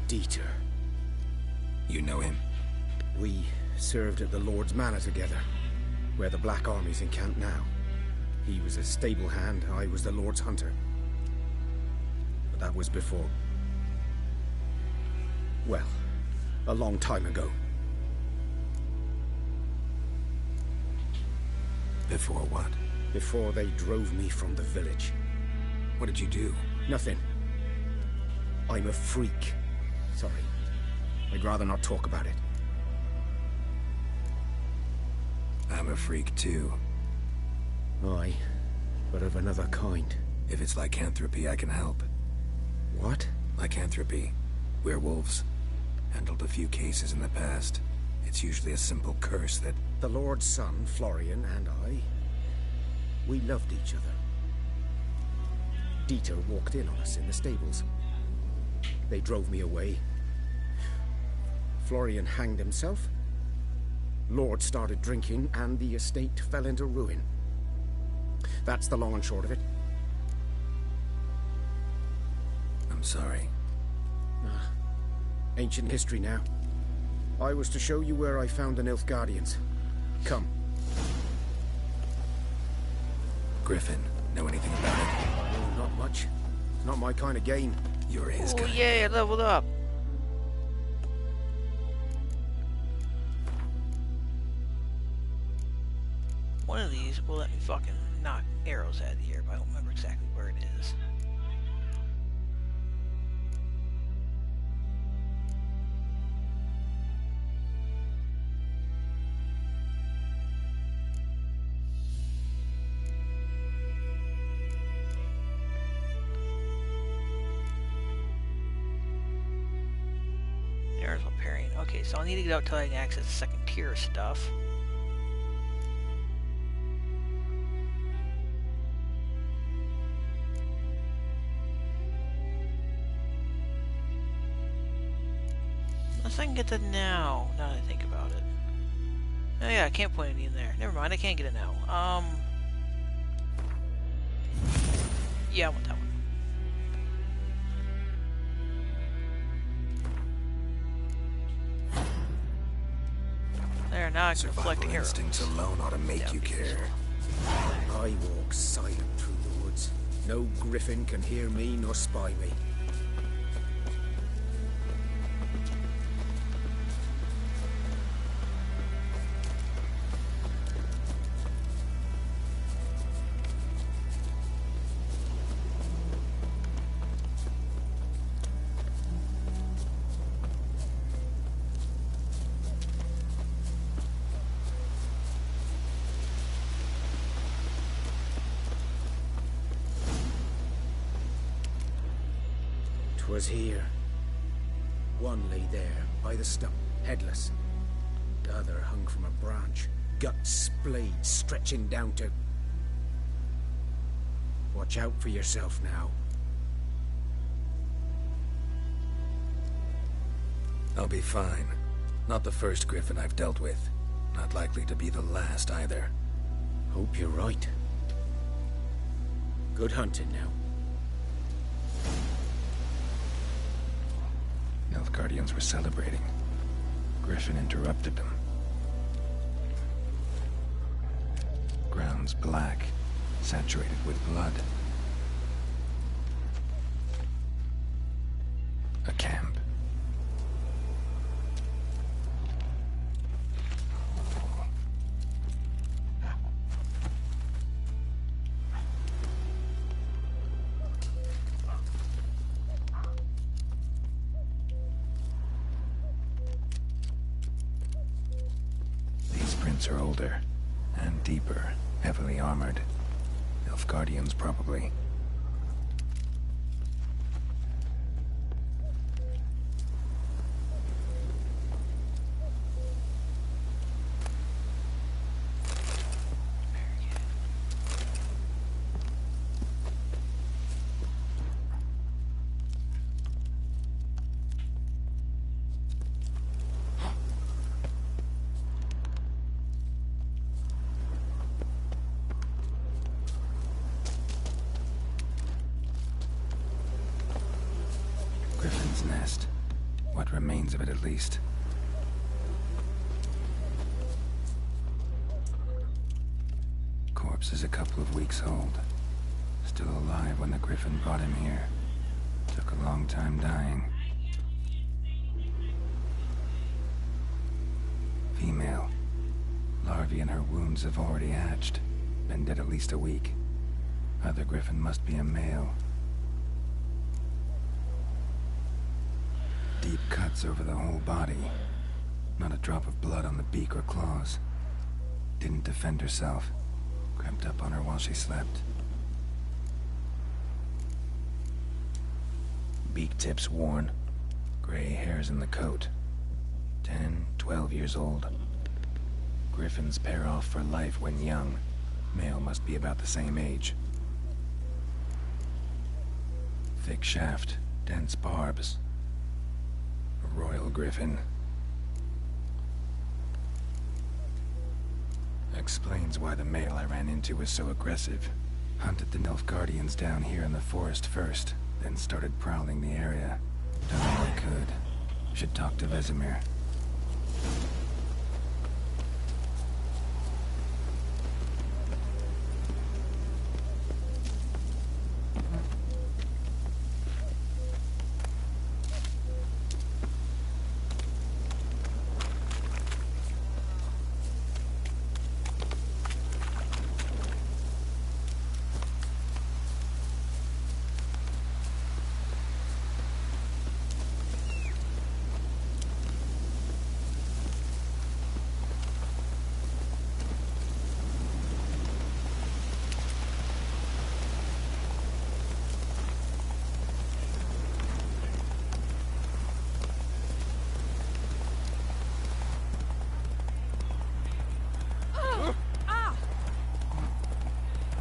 Dieter. You know him? We served at the Lord's Manor together, where the Black Army's encamped now. He was a stable hand, I was the Lord's hunter. But that was before... well, a long time ago. Before what? Before they drove me from the village. What did you do? Nothing. I'm a freak. Sorry. I'd rather not talk about it. I'm a freak too. Aye, but of another kind. If it's lycanthropy, I can help. What? Lycanthropy. Werewolves. Handled a few cases in the past. It's usually a simple curse that... The Lord's son, Florian, and I... we loved each other. Dieter walked in on us in the stables. They drove me away. Florian hanged himself. Lord started drinking, and the estate fell into ruin. That's the long and short of it. I'm sorry. Ancient history now. I was to show you where I found the Nilfgaardians. Come. Griffin, know anything about it? Oh, not much. Not my kind of game. You're his guy. Oh yeah, leveled up. One of these will let me fucking knock arrows out of the air, but I don't remember exactly where it is. There's what parrying. Okay, so I'll need to get out till I can access the second tier stuff. Unless I can get that now that I think about it. Oh yeah, I can't put any in there. Never mind, I can't get it now. Yeah, I want that one. There, now I can reflect arrows. Instincts alone ought to make you care. I walk silent through the woods. No griffin can hear me nor spy me. 'Twas here. One lay there, by the stump, headless. The other hung from a branch, guts splayed, stretching down to... Watch out for yourself now. I'll be fine. Not the first griffin I've dealt with. Not likely to be the last either. Hope you're right. Good hunting now. Nilfgaardians were celebrating. Griffin interrupted them. Ground's black, saturated with blood. A camp. wounds are older and deeper, heavily armored. Nilfgaardians, probably. Griffin's nest. What remains of it, at least. Corpse is a couple of weeks old. Still alive when the Griffin brought him here. Took a long time dying. Female. Larvae in her wounds have already hatched. Been dead at least a week. Other Griffin must be a male. Deep cuts over the whole body. Not a drop of blood on the beak or claws. Didn't defend herself. Crept up on her while she slept. Beak tips worn. Gray hairs in the coat. 10, 12 years old. Griffins pair off for life when young. Male must be about the same age. Thick shaft, dense barbs. A royal griffin. Explains why the male I ran into was so aggressive. Hunted the Nilfgaardians down here in the forest first, then started prowling the area. Done all I could. Should talk to Vesemir.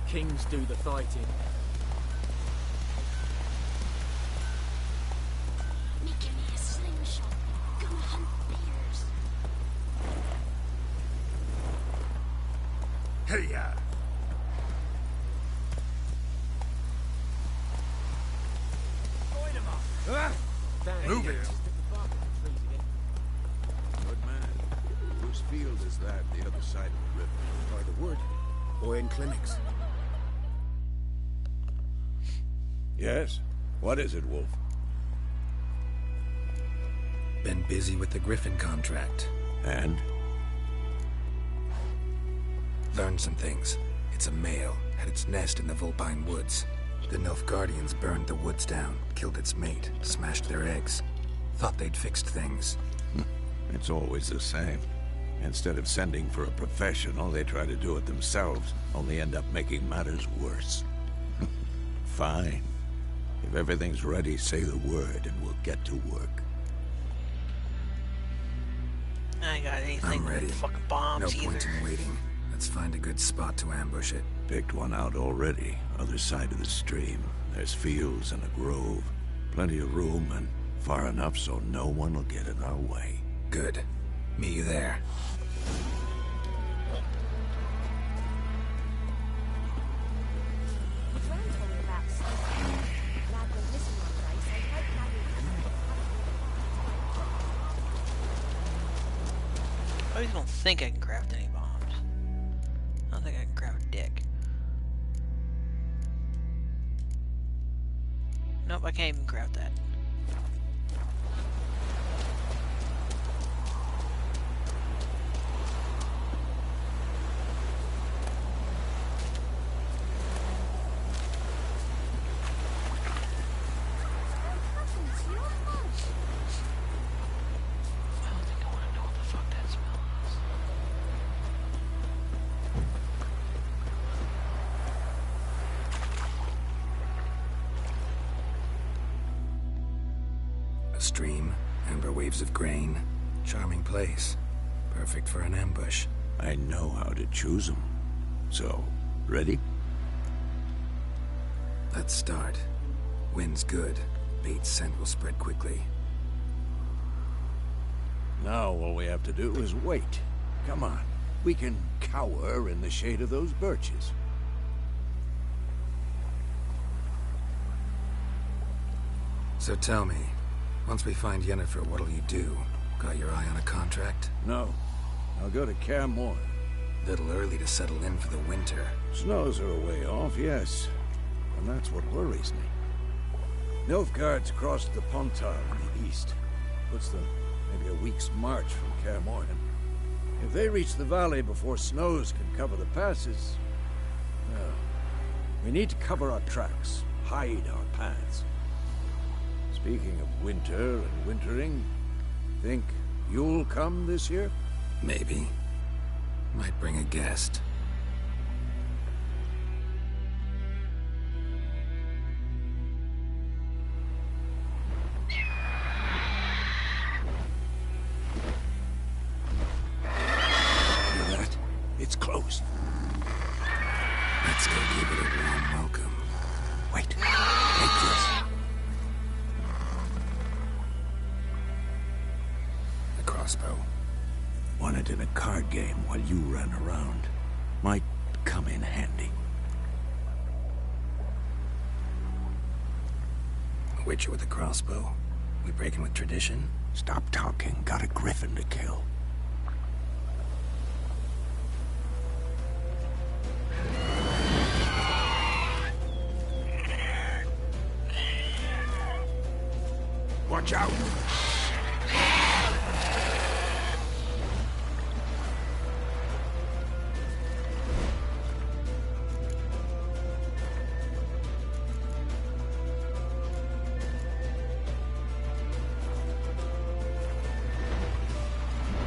Kings do the fighting. Making me a slingshot. Gonna hunt bears. Hey-ya! Move it! Good man. Whose field is that, the other side of the river? By the wood. Or in clinics. Yes? What is it, Wolf? Been busy with the Griffin contract. And? Learned some things. It's a male. Had its nest in the Vulpine Woods. The Nilfgaardians burned the woods down, killed its mate, smashed their eggs. Thought they'd fixed things. It's always the same. Instead of sending for a professional, they try to do it themselves, only end up making matters worse. Fine. If everything's ready, say the word and we'll get to work. I ain't got anything I'm ready. with fucking bombs No either. point in waiting. Let's find a good spot to ambush it. Picked one out already, other side of the stream. There's fields and a grove. Plenty of room and far enough so no one will get in our way. Good. Meet you there. I just don't think I can craft any bombs. I don't think I can craft a dick. Nope, I can't even craft that. Stream, amber waves of grain. Charming place. Perfect for an ambush. I know how to choose them. So, ready? Let's start. Wind's good. Bait's scent will spread quickly. Now all we have to do is wait. Come on. We can cower in the shade of those birches. So tell me, once we find Yennefer, what'll you do? Got your eye on a contract? No. I'll go to Kaer Morhen. Little early to settle in for the winter. Snows are a way off, yes. And that's what worries me. Nilfgaard's crossed the Pontar in the east. Puts them maybe a week's march from Kaer Morhen. If they reach the valley before snows can cover the passes... well, we need to cover our tracks, hide our paths. Speaking of winter and wintering, think you'll come this year? Maybe. Might bring a guest. Hear that? It's close. Let's go give it a warm welcome. Wait. Take this. A crossbow. Won it in a card game while you ran around. Might come in handy. A witcher with a crossbow. We breaking with tradition? Stop talking. Got a griffin to kill. Watch out!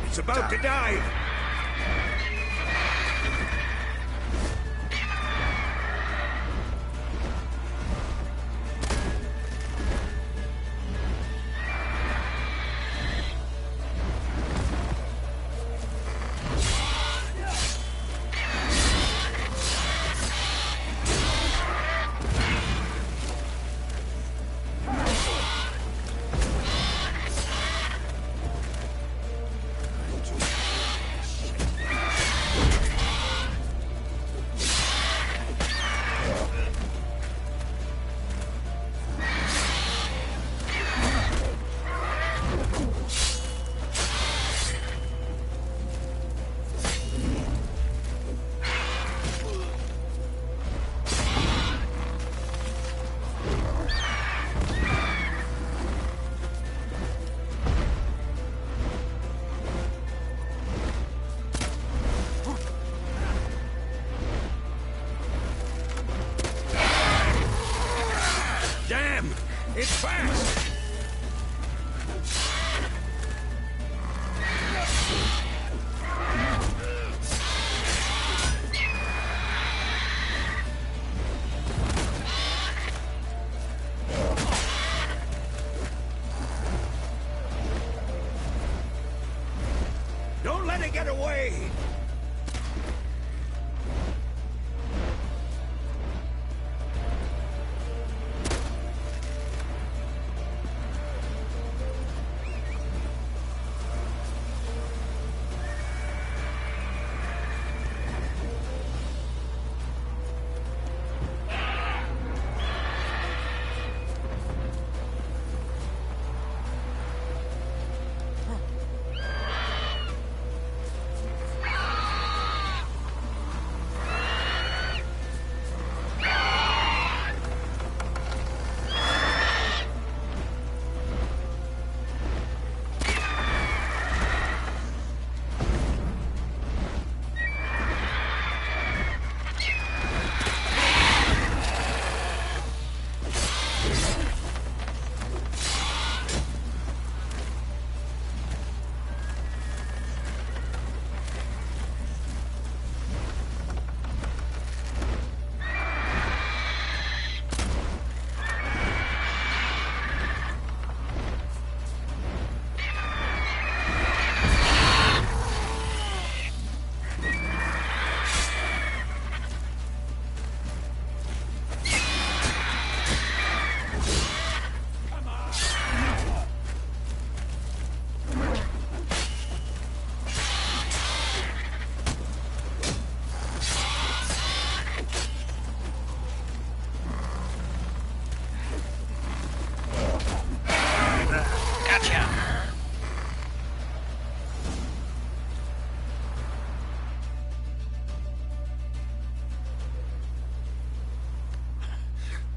It's about to dive! It's fast! Don't let it get away!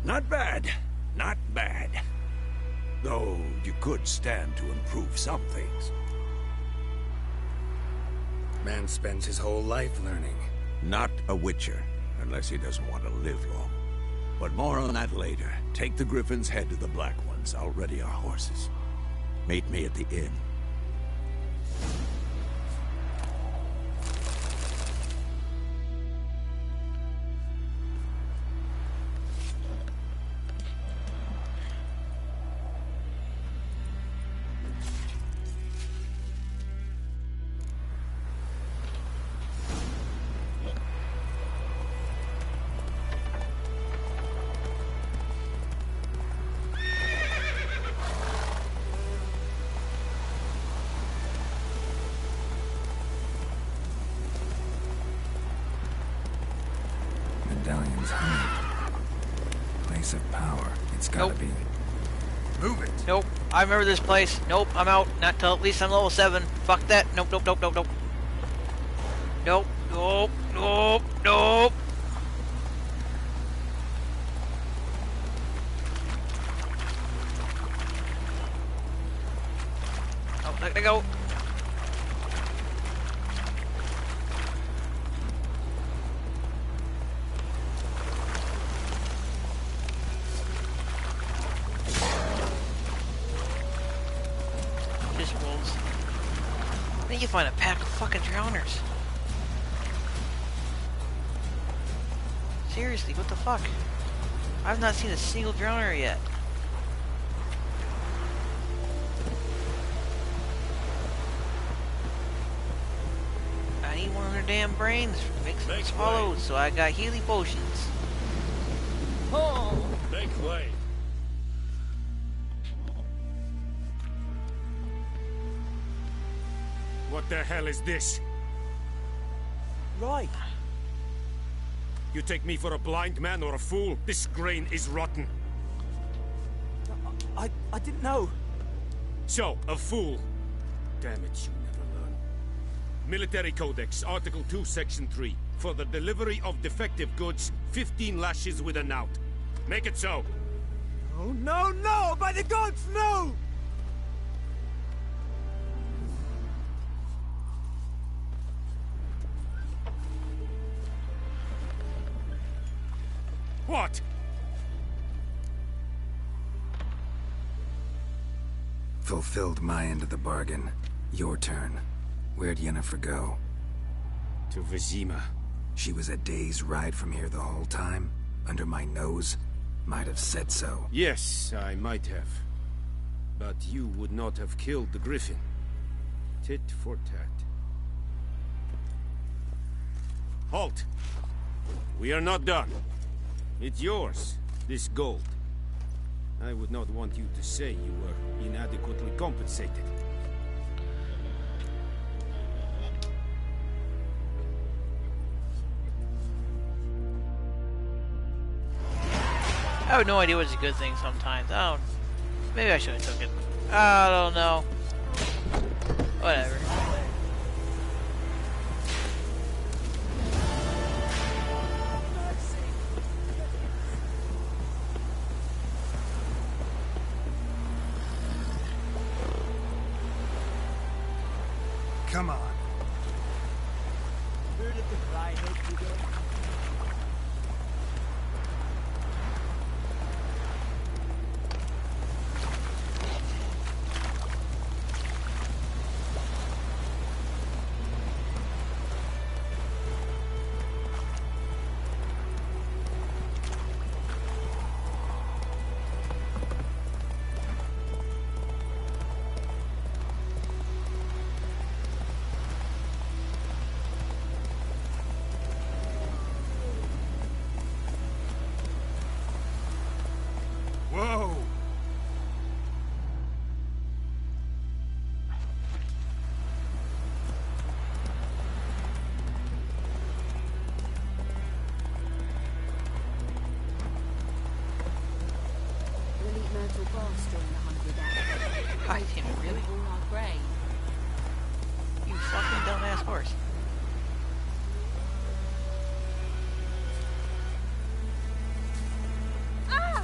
Not bad. Not bad. Though you could stand to improve some things. Man spends his whole life learning. Not a Witcher, unless he doesn't want to live long. But more on that later. Take the Griffin's head to the Black Ones. I'll ready our horses. Meet me at the inn. Medallion's home. Place of power. It's gotta be. Move it. Nope. I remember this place. Nope. I'm out. Not till at least I'm level 7. Fuck that. Nope. Nope. Nope. Nope. Nope. Nope. Nope. Nope. Nope. Oh, let me go. You find a pack of fucking drowners. Seriously, what the fuck? I've not seen a single drowner yet. I need one of their damn brains mixed and swallowed, so I got Healy potions. Oh, make way. What the hell is this? Right. You take me for a blind man or a fool? This grain is rotten. I didn't know. So, a fool. Damn it, you never learn. Military Codex, Article 2, Section 3. For the delivery of defective goods, 15 lashes with a knout. Make it so. Oh, no, no! By the gods, no! What? Fulfilled my end of the bargain. Your turn. Where'd Yennefer go? To Vizima. She was a day's ride from here the whole time? Under my nose? Might have said so. Yes, I might have. But you would not have killed the Griffin. Tit for tat. Halt! We are not done. It's yours, this gold. I would not want you to say you were inadequately compensated. I have no idea what's a good thing sometimes. I don't. Maybe I should have took it. I don't know. Whatever. Come on. Where did the cry head go? Myrtle Boss during the 100 Act. I didn't really. All our grain. You fucking dumbass horse. Ah!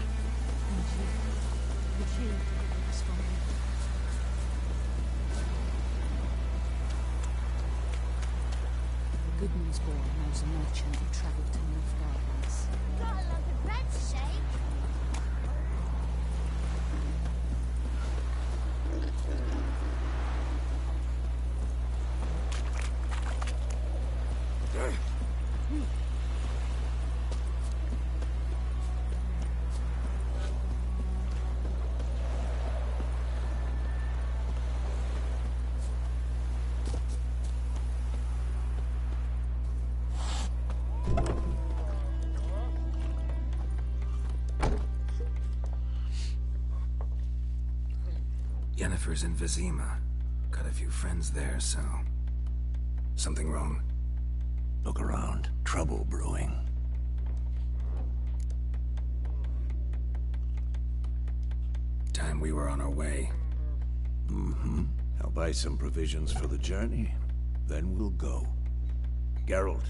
The Goodman's boy knows a merchant who travelled to Nilfgaard once. Got a lump of bread to shake. Yennefer's in Vizima. Got a few friends there, so... Something wrong? Look around. Trouble brewing. Time we were on our way. Mm-hmm. I'll buy some provisions for the journey. Then we'll go. Geralt,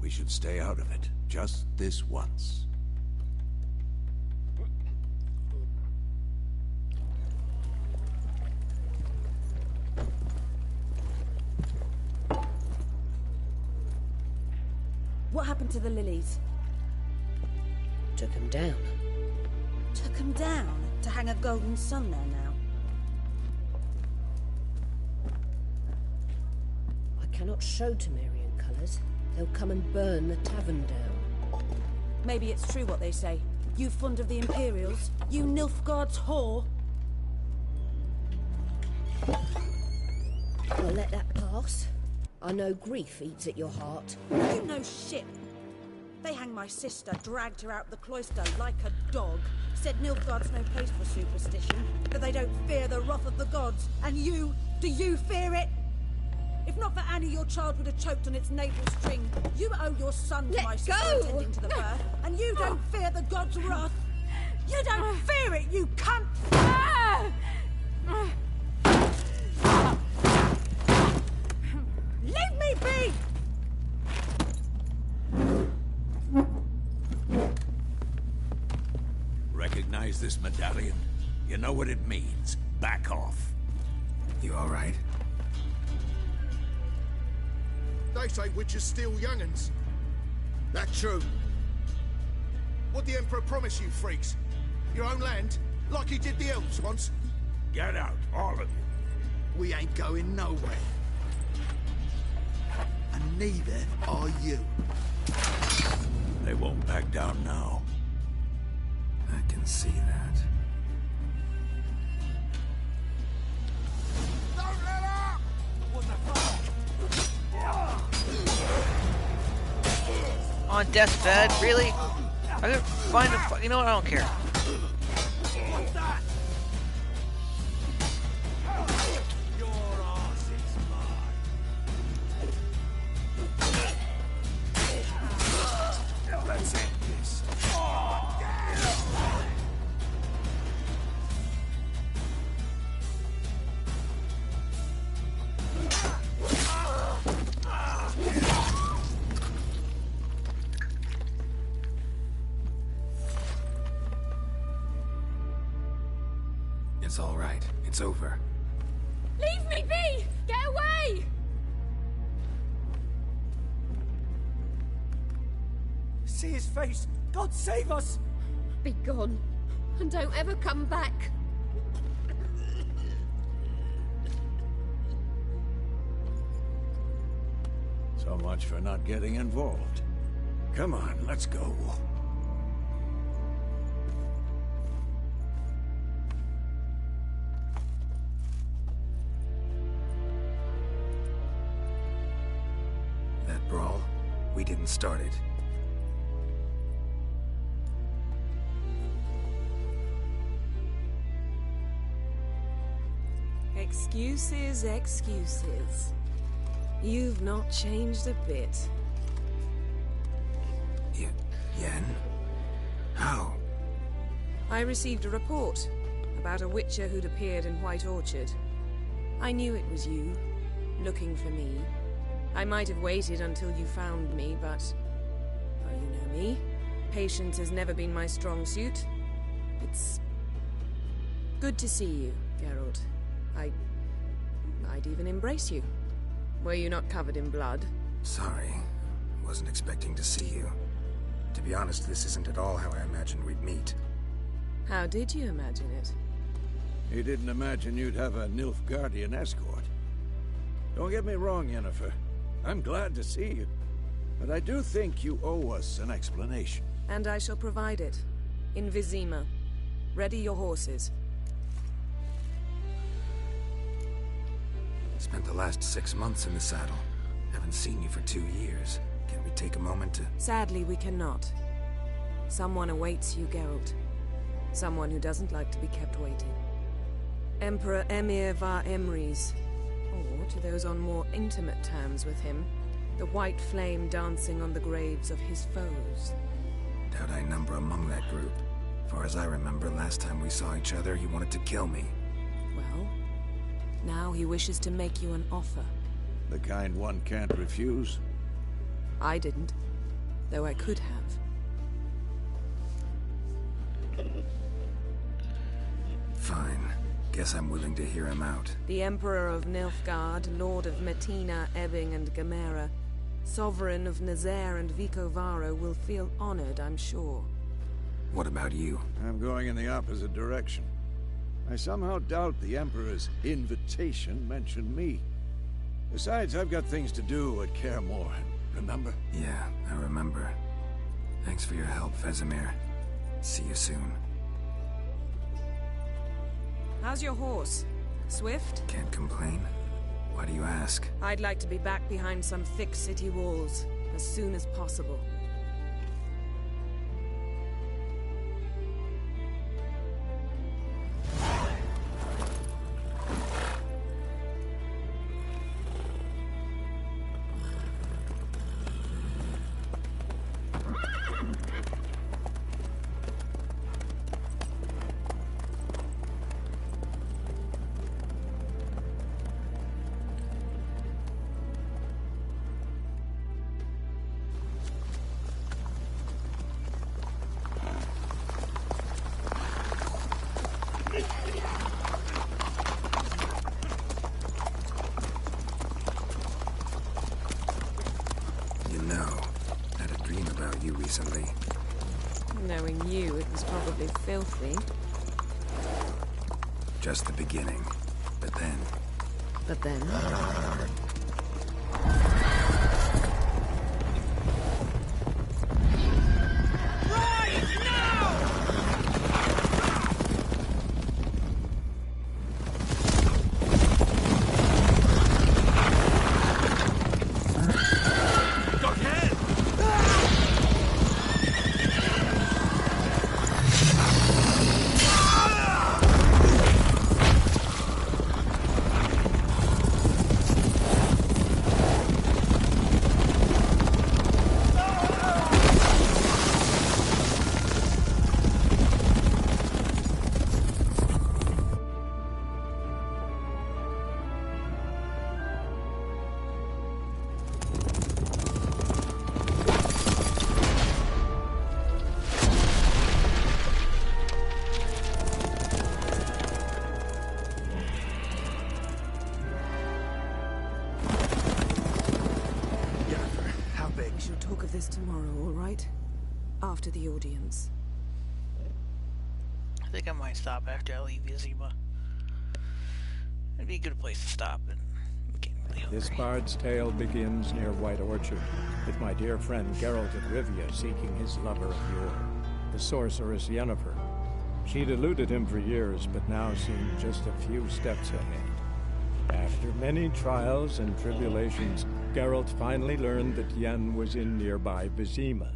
we should stay out of it. Just this once. What happened to the lilies? Took him down. Took them down to hang a golden sun there now. I cannot show Temerian colours. They'll come and burn the tavern down. Maybe it's true what they say. You fond of the Imperials? You Nilfgaard's whore? I'll let that pass. I know grief eats at your heart. You know shit. They hanged my sister, dragged her out the cloister like a dog. Said Nilfgaard's no place for superstition, that they don't fear the wrath of the gods. And you, do you fear it? If not for Annie, your child would have choked on its navel string. You owe your son to my sister attending to the birth, and you don't fear the gods' wrath. You don't fear it, you cunt! Leave me be! Recognize this medallion? You know what it means. Back off. You all right? They say witches steal young'uns. That true? What'd the Emperor promise you, freaks? Your own land? Like he did the elves once? Get out, all of you. We ain't going nowhere. And neither are you. They won't back down now. I can see that. Don't let up! What the fuck? On death's bed? Really? I could find a you know what? I don't care. What's that? Your ass is mine. Let's end this. It's all right. It's over. Leave me be! Get away! See his face! God save us! Be gone. And don't ever come back. So much for not getting involved. Come on, let's go. That brawl, we didn't start it. Excuses, excuses. You've not changed a bit. Yen? How? I received a report about a witcher who'd appeared in White Orchard. I knew it was you, looking for me. I might have waited until you found me, but... well, you know me. Patience has never been my strong suit. It's... good to see you, Geralt. I'd even embrace you. Were you not covered in blood? Sorry. Wasn't expecting to see you. To be honest, this isn't at all how I imagined we'd meet. How did you imagine it? You didn't imagine you'd have a Nilfgaardian escort. Don't get me wrong, Yennefer. I'm glad to see you. But I do think you owe us an explanation. And I shall provide it. In Vizima. Ready your horses. Spent the last 6 months in the saddle. Haven't seen you for 2 years. Can we take a moment to... Sadly, we cannot. Someone awaits you, Geralt. Someone who doesn't like to be kept waiting. Emperor Emir var Emrys. Or, to those on more intimate terms with him, the white flame dancing on the graves of his foes. Doubt I number among that group. Far as I remember, last time we saw each other, he wanted to kill me. Well, now he wishes to make you an offer. The kind one can't refuse? I didn't, though I could have. Fine. Guess I'm willing to hear him out. The Emperor of Nilfgaard, Lord of Metina, Ebbing and Gamera, Sovereign of Nazaire and Vicovaro will feel honored, I'm sure. What about you? I'm going in the opposite direction. I somehow doubt the Emperor's invitation mentioned me. Besides, I've got things to do at Kaer Morhen, remember? Yeah, I remember. Thanks for your help, Vesemir. See you soon. How's your horse? Swift? Can't complain. Why do you ask? I'd like to be back behind some thick city walls, as soon as possible. Recently. Knowing you, it was probably filthy. Just the beginning. But then... But then? After the audience. I think I might stop after I leave Vizima. It'd be a good place to stop, but I'm getting really hungry. This bard's tale begins near White Orchard, with my dear friend Geralt of Rivia seeking his lover of yore, the sorceress Yennefer. She'd eluded him for years, but now seemed just a few steps ahead. After many trials and tribulations, Geralt finally learned that Yen was in nearby Vizima.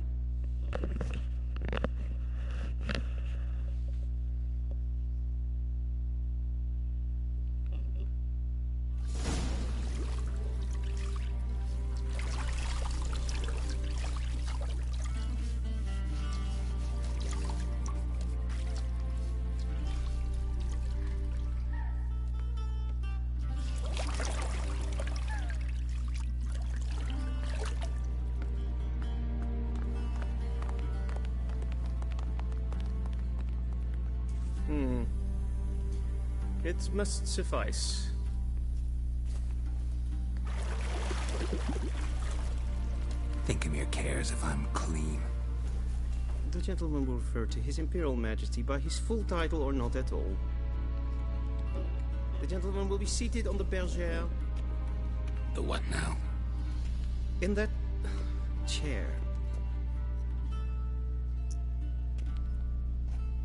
It must suffice. Thinkamere cares if I'm clean. The gentleman will refer to His Imperial Majesty by his full title or not at all. The gentleman will be seated on the bergère. The what now? In that chair.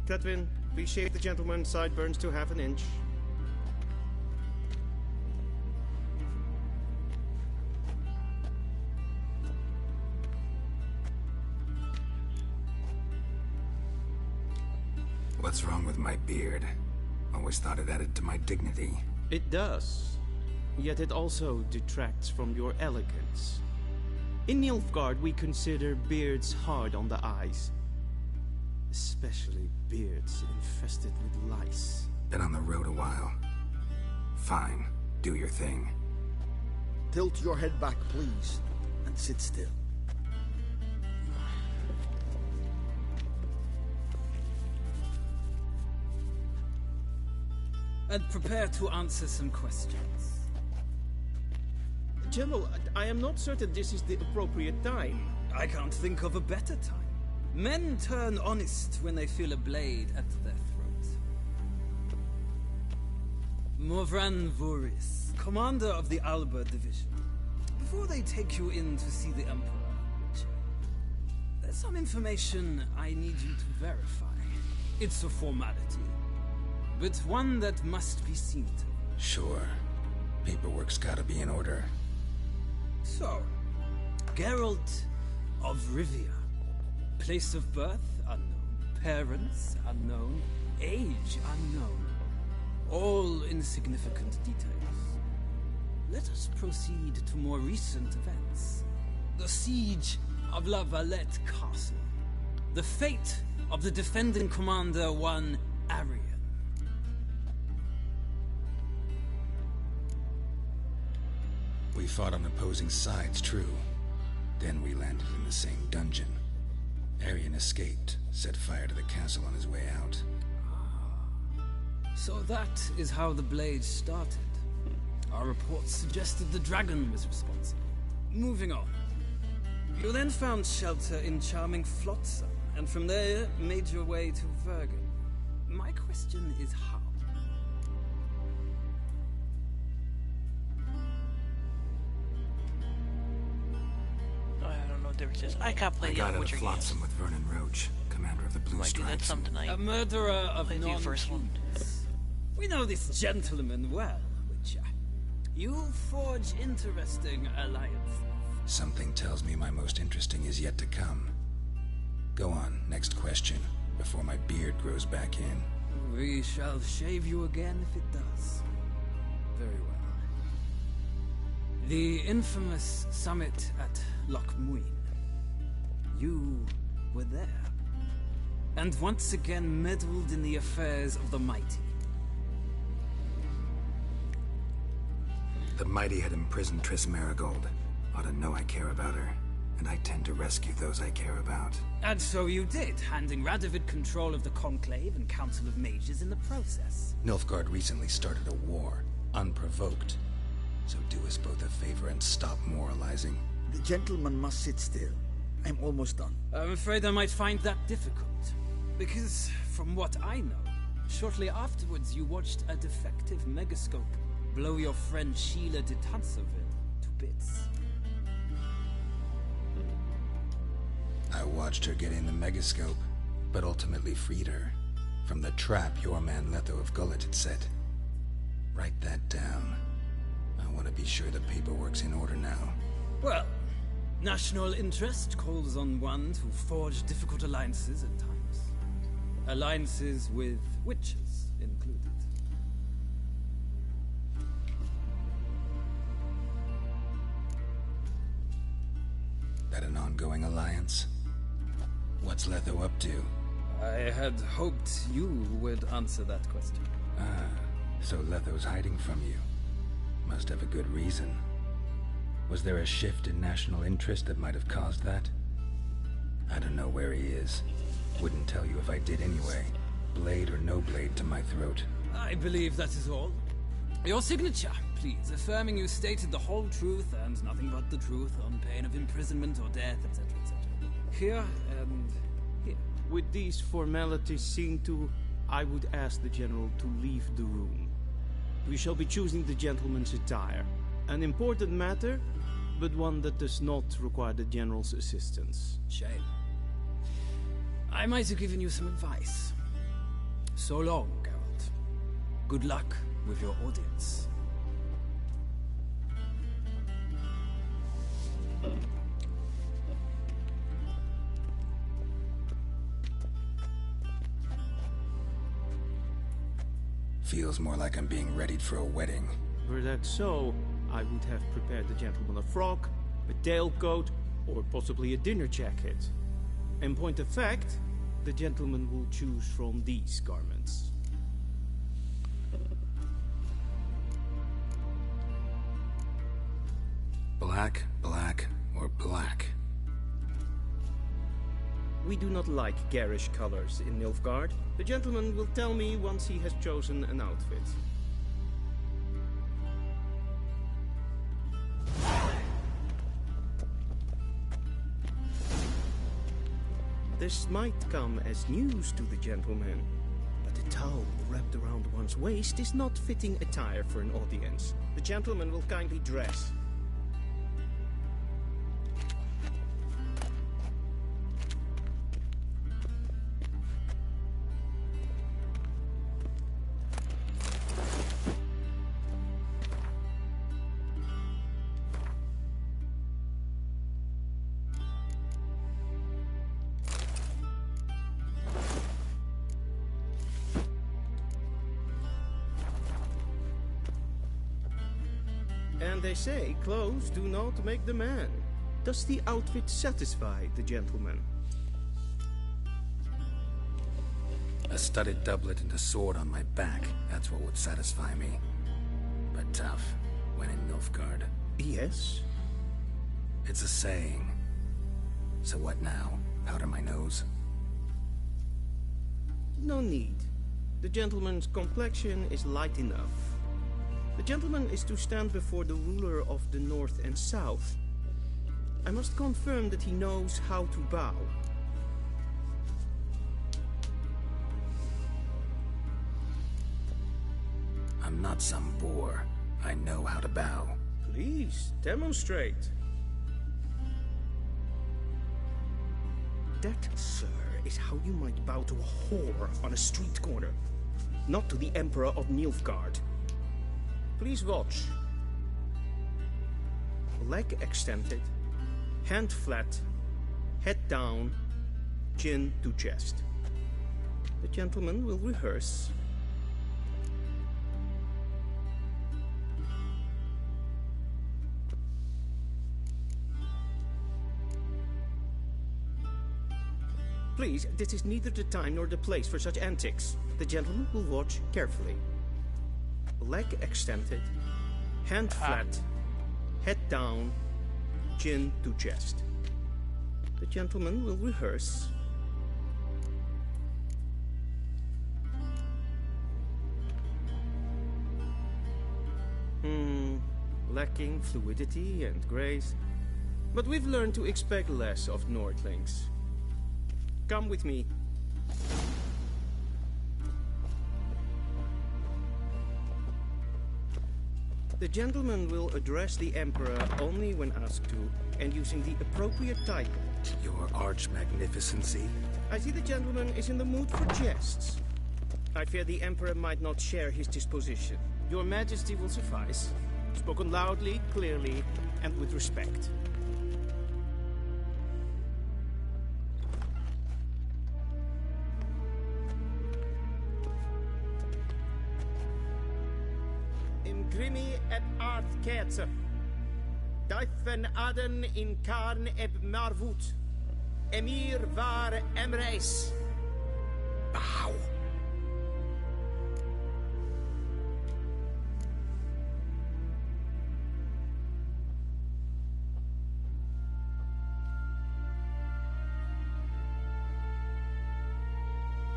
Cletwin, please shave the gentleman's sideburns to half an inch. What's wrong with my beard? Always thought it added to my dignity. It does. Yet it also detracts from your elegance. In Nilfgaard, we consider beards hard on the eyes. Especially beards infested with lice. Been on the road a while. Fine. Do your thing. Tilt your head back, please, and sit still. And prepare to answer some questions. General, I am not certain this is the appropriate time. I can't think of a better time. Men turn honest when they feel a blade at their throat. Morvran Voris, commander of the Alba Division. Before they take you in to see the Emperor, Witcher, there's some information I need you to verify. It's a formality, but one that must be seen to. Sure. Paperwork's gotta be in order. So, Geralt of Rivia. Place of birth, unknown. Parents, unknown. Age, unknown. All insignificant details. Let us proceed to more recent events. The siege of La Valette Castle. The fate of the defending commander, one Arian. We fought on opposing sides, true. Then we landed in the same dungeon. Arian escaped, set fire to the castle on his way out. So that is how the Blade started. Our reports suggested the dragon was responsible. Moving on. You then found shelter in charming Flotsam, and from there made your way to Vergen. My question is how? I can't play I the got other out of Witcher Flotsam games. with Vernon Roach, commander of the Blue Might do Stripes. that some tonight. A murderer of Play the first one. non-Jews. We know this gentleman well, Witcher. You forge interesting alliances. Something tells me my most interesting is yet to come. Go on, next question, before my beard grows back in. We shall shave you again if it does. Very well. The infamous summit at Loch Muin. You were there. And once again meddled in the affairs of the mighty. The mighty had imprisoned Triss Marigold. Ought to know I care about her, and I tend to rescue those I care about. And so you did, handing Radovid control of the Conclave and Council of Mages in the process. Nilfgaard recently started a war, unprovoked. So do us both a favor and stop moralizing. The gentleman must sit still. I'm almost done. I'm afraid I might find that difficult. Because, from what I know, shortly afterwards you watched a defective megascope blow your friend Sheila de Tanserville to bits. I watched her get in the megascope, but ultimately freed her from the trap your man Letho of Gullet had set. Write that down. I want to be sure the paperwork's in order now. Well, national interest calls on one to forge difficult alliances at times. Alliances with witches included. That an ongoing alliance? What's Letho up to? I had hoped you would answer that question. Ah, so Letho's hiding from you. Must have a good reason. Was there a shift in national interest that might have caused that? I don't know where he is. Wouldn't tell you if I did anyway. blade or no blade to my throat. I believe that is all. Your signature, please, affirming you stated the whole truth and nothing but the truth on pain of imprisonment or death, etc., etc. Here and here. With these formalities seen to, I would ask the General to leave the room. We shall be choosing the gentleman's attire. An important matter, but one that does not require the General's assistance. Shame. I might have given you some advice. So long, Geralt. Good luck with your audience. Feels more like I'm being readied for a wedding. Were that so, I would have prepared the gentleman a frock, a tailcoat, or possibly a dinner jacket. In point of fact, the gentleman will choose from these garments. Black, black, or black? We do not like garish colors in Nilfgaard. The gentleman will tell me once he has chosen an outfit. This might come as news to the gentleman, but a towel wrapped around one's waist is not fitting attire for an audience. The gentleman will kindly dress. And they say clothes do not make the man. Does the outfit satisfy the gentleman? A studded doublet and a sword on my back, that's what would satisfy me. But tough, when in Nilfgaard. Yes? It's a saying. So what now? Powder my nose? No need. The gentleman's complexion is light enough. The gentleman is to stand before the ruler of the North and South. I must confirm that he knows how to bow. I'm not some boor. I know how to bow. Please, demonstrate. That, sir, is how you might bow to a whore on a street corner, not to the Emperor of Nilfgaard. Please watch. Leg extended, hand flat, head down, chin to chest. The gentleman will rehearse. Please, this is neither the time nor the place for such antics. The gentleman will watch carefully. Leg extended, hand flat, head down, chin to chest. The gentleman will rehearse. Lacking fluidity and grace. But we've learned to expect less of Nordlings. Come with me. The gentleman will address the Emperor only when asked to, and using the appropriate title. Your Arch-Magnificency? I see the gentleman is in the mood for jests. I fear the Emperor might not share his disposition. Your Majesty will suffice. Spoken loudly, clearly, and with respect. Imgrimi et art ketzer. Daifen aden in karn eb marvut. Emir var emreis. Bow.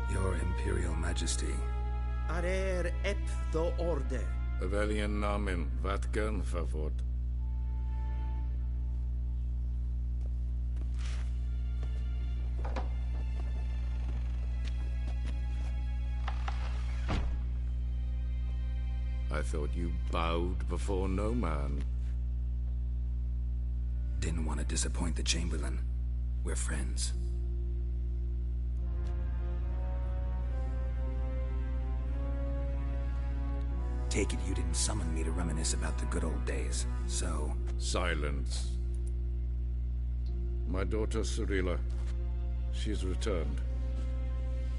Your Imperial Majesty. Arer ep do orde. Welchen Namen? Wat gern favor? I thought you bowed before no man. Didn't want to disappoint the Chamberlain. We're friends. Take it you didn't summon me to reminisce about the good old days, so... Silence. My daughter Cirilla, she's returned.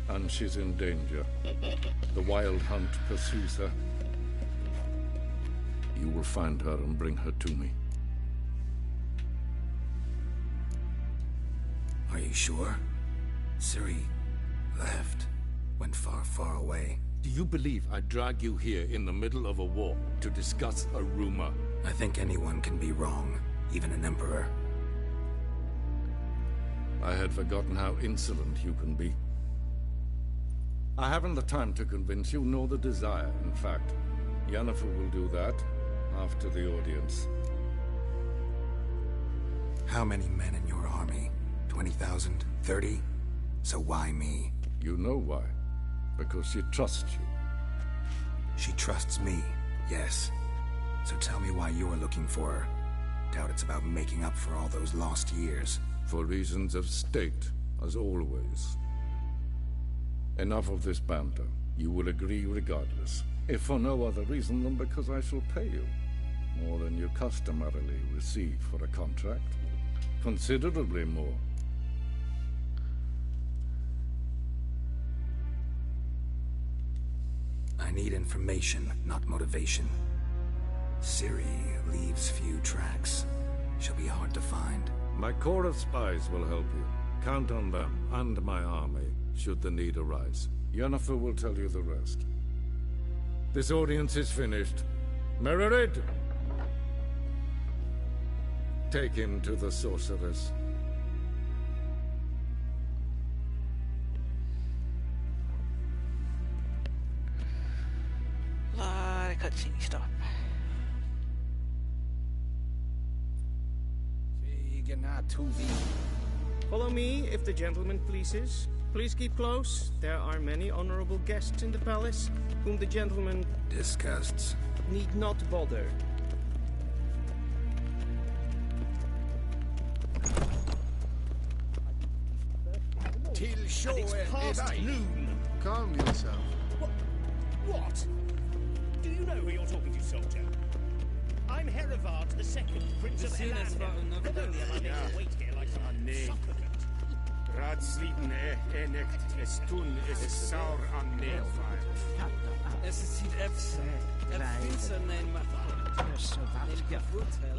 And she's in danger. The Wild Hunt pursues her. You will find her and bring her to me. Are you sure? Ciri left. Went far, far away. Do you believe I drag you here in the middle of a war to discuss a rumor? I think anyone can be wrong, even an emperor. I had forgotten how insolent you can be. I haven't the time to convince you, nor the desire, in fact. Yennefer will do that after the audience. How many men in your army? 20,000? 30? So why me? You know why. Because she trusts you. She trusts me, yes. So tell me why you're looking for her. Doubt it's about making up for all those lost years. For reasons of state, as always. Enough of this banter. You will agree regardless. If for no other reason than because I shall pay you. More than you customarily receive for a contract. Considerably more. I need information, not motivation. Ciri leaves few tracks. She'll be hard to find. My corps of spies will help you. Count on them, and my army, should the need arise. Yennefer will tell you the rest. This audience is finished. Mererid! Take him to the sorceress. Lot of cutscene stuff. Follow me, if the gentleman pleases. Please keep close. There are many honorable guests in the palace, whom the gentleman disgusts. Need not bother. Till show it's past noon. Calm yourself. What? Do you know who you're talking to, soldier? I'm Herivard II, Prince of Elandel. Not only am I made to wait here like some supplicant. Ratsliden enecht, es tun, es ist saur am Neelfire. Es ist hier Epson. Epson, nein,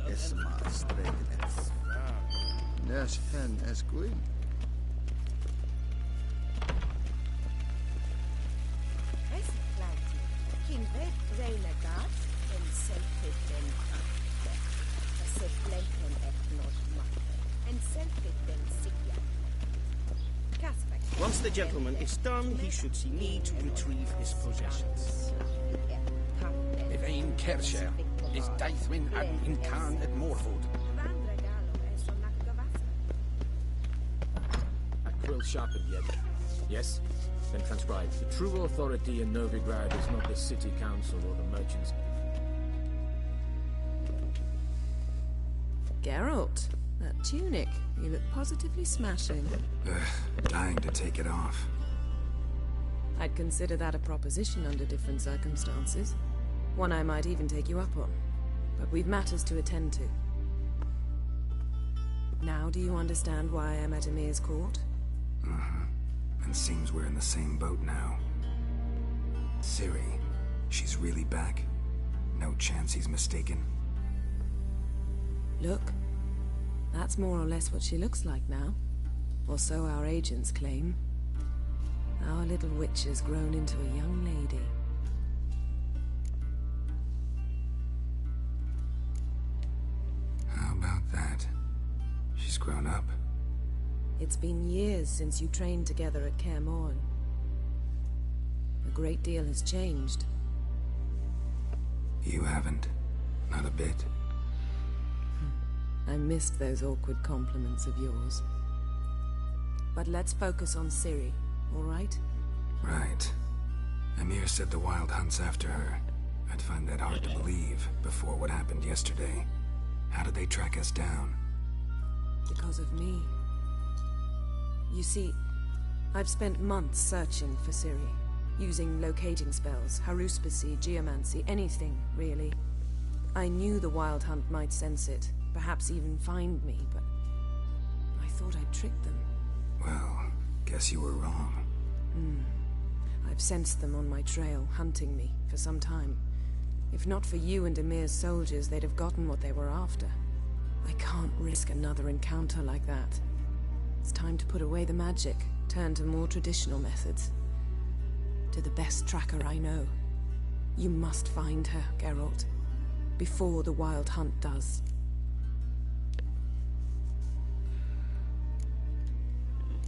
Es maß regnet. Nes hen es gwyn. Es plati. Kin vet renegat en selfit den akte. Se flenken et not makke. En selfit den sikja. Once the gentleman is done, he should see me to retrieve his possessions. If ein Kersher is Deithwin and in Khan at Morford. A quill sharpened yet. Yes? Then transcribe. The true authority in Novigrad is not the city council or the merchants. Geralt, that tunic. You look positively smashing. Dying to take it off. I'd consider that a proposition under different circumstances. One I might even take you up on. But we've matters to attend to. Now do you understand why I'm at Emir's court? And seems we're in the same boat now. Ciri, she's really back. No chance he's mistaken. Look. That's more or less what she looks like now. Or so our agents claim. Our little witch has grown into a young lady. How about that? She's grown up. It's been years since you trained together at Kaer Morhen. great deal has changed. You haven't. Not a bit. I missed those awkward compliments of yours. But let's focus on Ciri, all right? Right. Emir said the Wild Hunt's after her. I'd find that hard to believe before what happened yesterday. How did they track us down? Because of me. You see, I've spent months searching for Ciri, using locating spells, haruspicy, geomancy, anything, really. I knew the Wild Hunt might sense it, perhaps even find me, but I thought I'd tricked them. Well, guess you were wrong. I've sensed them on my trail, hunting me, for some time. If not for you and Emir's soldiers, they'd have gotten what they were after. I can't risk another encounter like that. It's time to put away the magic, turn to more traditional methods. To the best tracker I know. You must find her, Geralt, before the Wild Hunt does.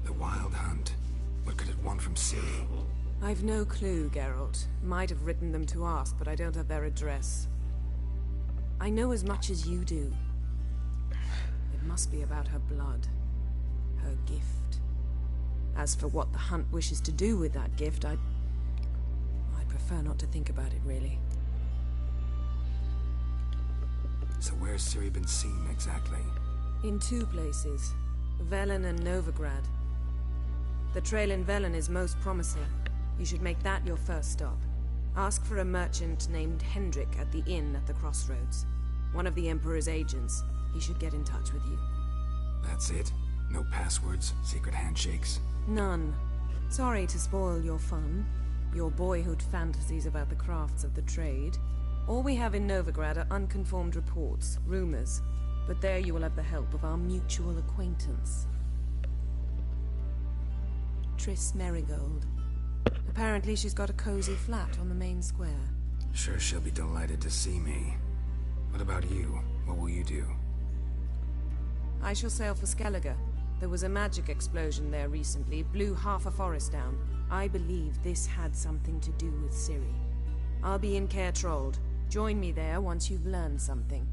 The Wild Hunt? What could it want from Ciri? I've no clue, Geralt. Might have written them to ask, but I don't have their address. I know as much as you do. It must be about her blood. Her gift. As for what the Hunt wishes to do with that gift, I'd prefer not to think about it, really. So where's Ciri been seen, exactly? In two places. Velen and Novigrad. The trail in Velen is most promising. You should make that your first stop. Ask for a merchant named Hendrik at the inn at the crossroads. One of the Emperor's agents. He should get in touch with you. That's it? No passwords? Secret handshakes? None. Sorry to spoil your fun. Your boyhood fantasies about the crafts of the trade. All we have in Novigrad are unconfirmed reports, rumors. But there you will have the help of our mutual acquaintance. Triss Merigold. Apparently she's got a cozy flat on the main square. Sure she'll be delighted to see me. What about you? What will you do? I shall sail for Skellige. There was a magic explosion there recently, blew half a forest down. I believe this had something to do with Ciri. I'll be in Caer Trolde. Join me there once you've learned something.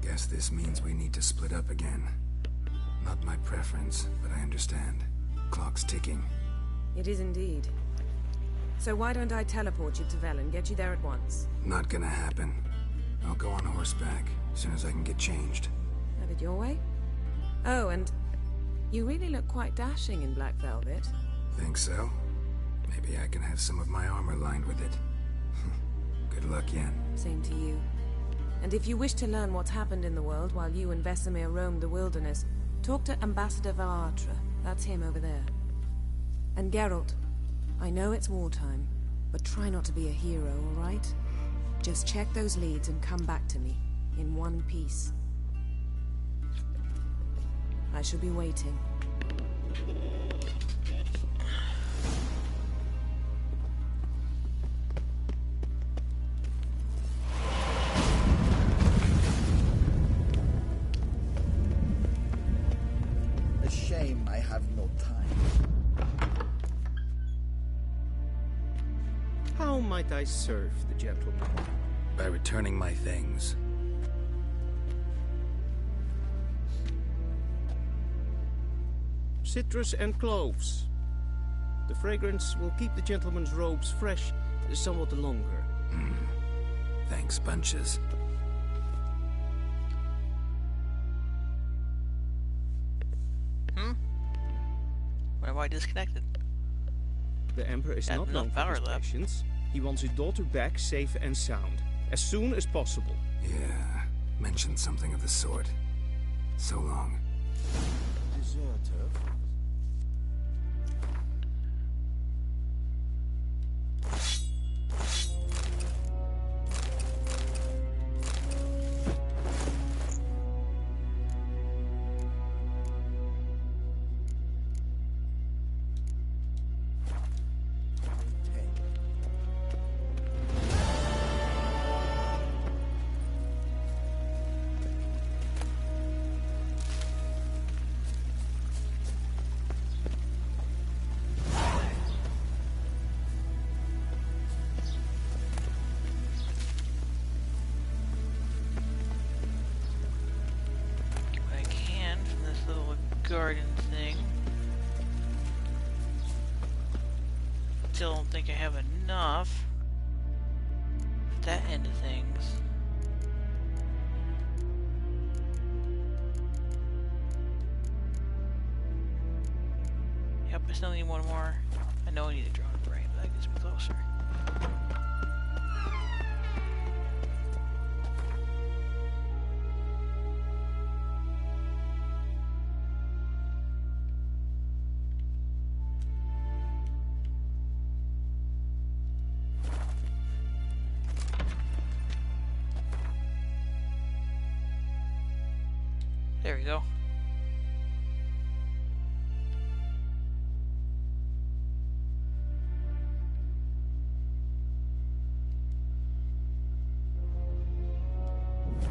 Guess this means we need to split up again. Not my preference, but I understand. Clock's ticking. It is indeed. So why don't I teleport you to Velen, get you there at once? Not gonna happen. I'll go on horseback, as soon as I can get changed. Have it your way? Oh, and you really look quite dashing in black velvet. Think so? Maybe I can have some of my armor lined with it. Good luck, Yen. Same to you. And if you wish to learn what's happened in the world while you and Vesemir roamed the wilderness, talk to Ambassador Valatra. That's him over there. And Geralt, I know it's wartime, but try not to be a hero, all right? Just check those leads and come back to me, in one piece. I shall be waiting. A shame I have no time. How might I serve the gentleman? By returning my things. Citrus and cloves. The fragrance will keep the gentleman's robes fresh somewhat longer. Thanks, bunches. Why have I disconnected? The Emperor is not known for his patience. He wants his daughter back safe and sound, as soon as possible. Yeah, mentioned something of the sort. So long. Deserter. garden thing. Still don't think I have enough for that end of things. Yep, I still need one more. I know I need a drone brain, but that gets me closer. There we go.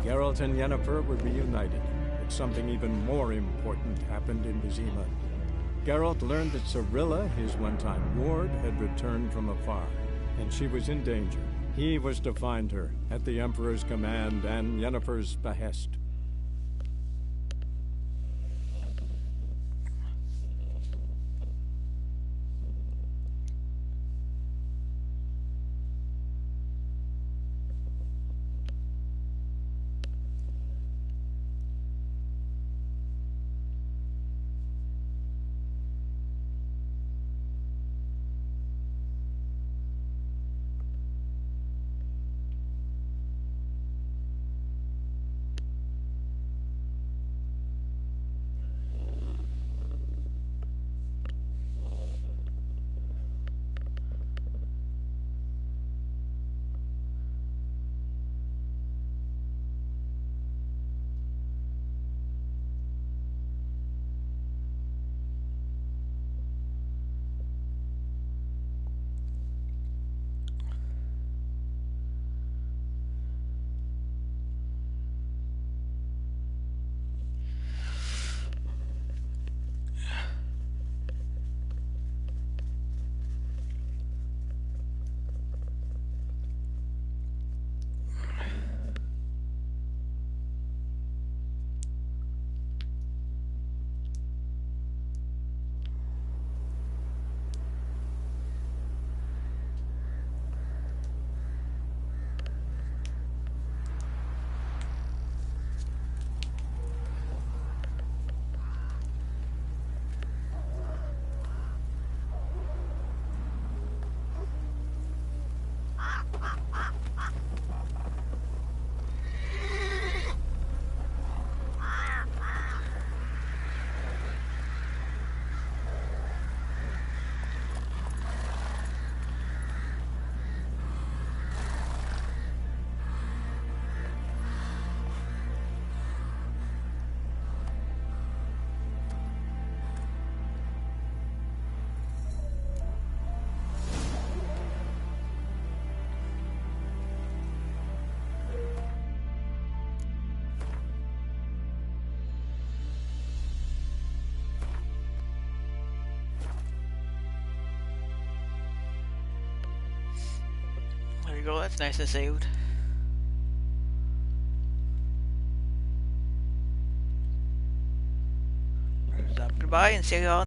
Geralt and Yennefer were reunited, but something even more important happened in Vizima. Geralt learned that Cirilla, his one-time ward, had returned from afar, and she was in danger. He was to find her, at the Emperor's command and Yennefer's behest. There you go, that's nice and saved. Stop goodbye and see y'all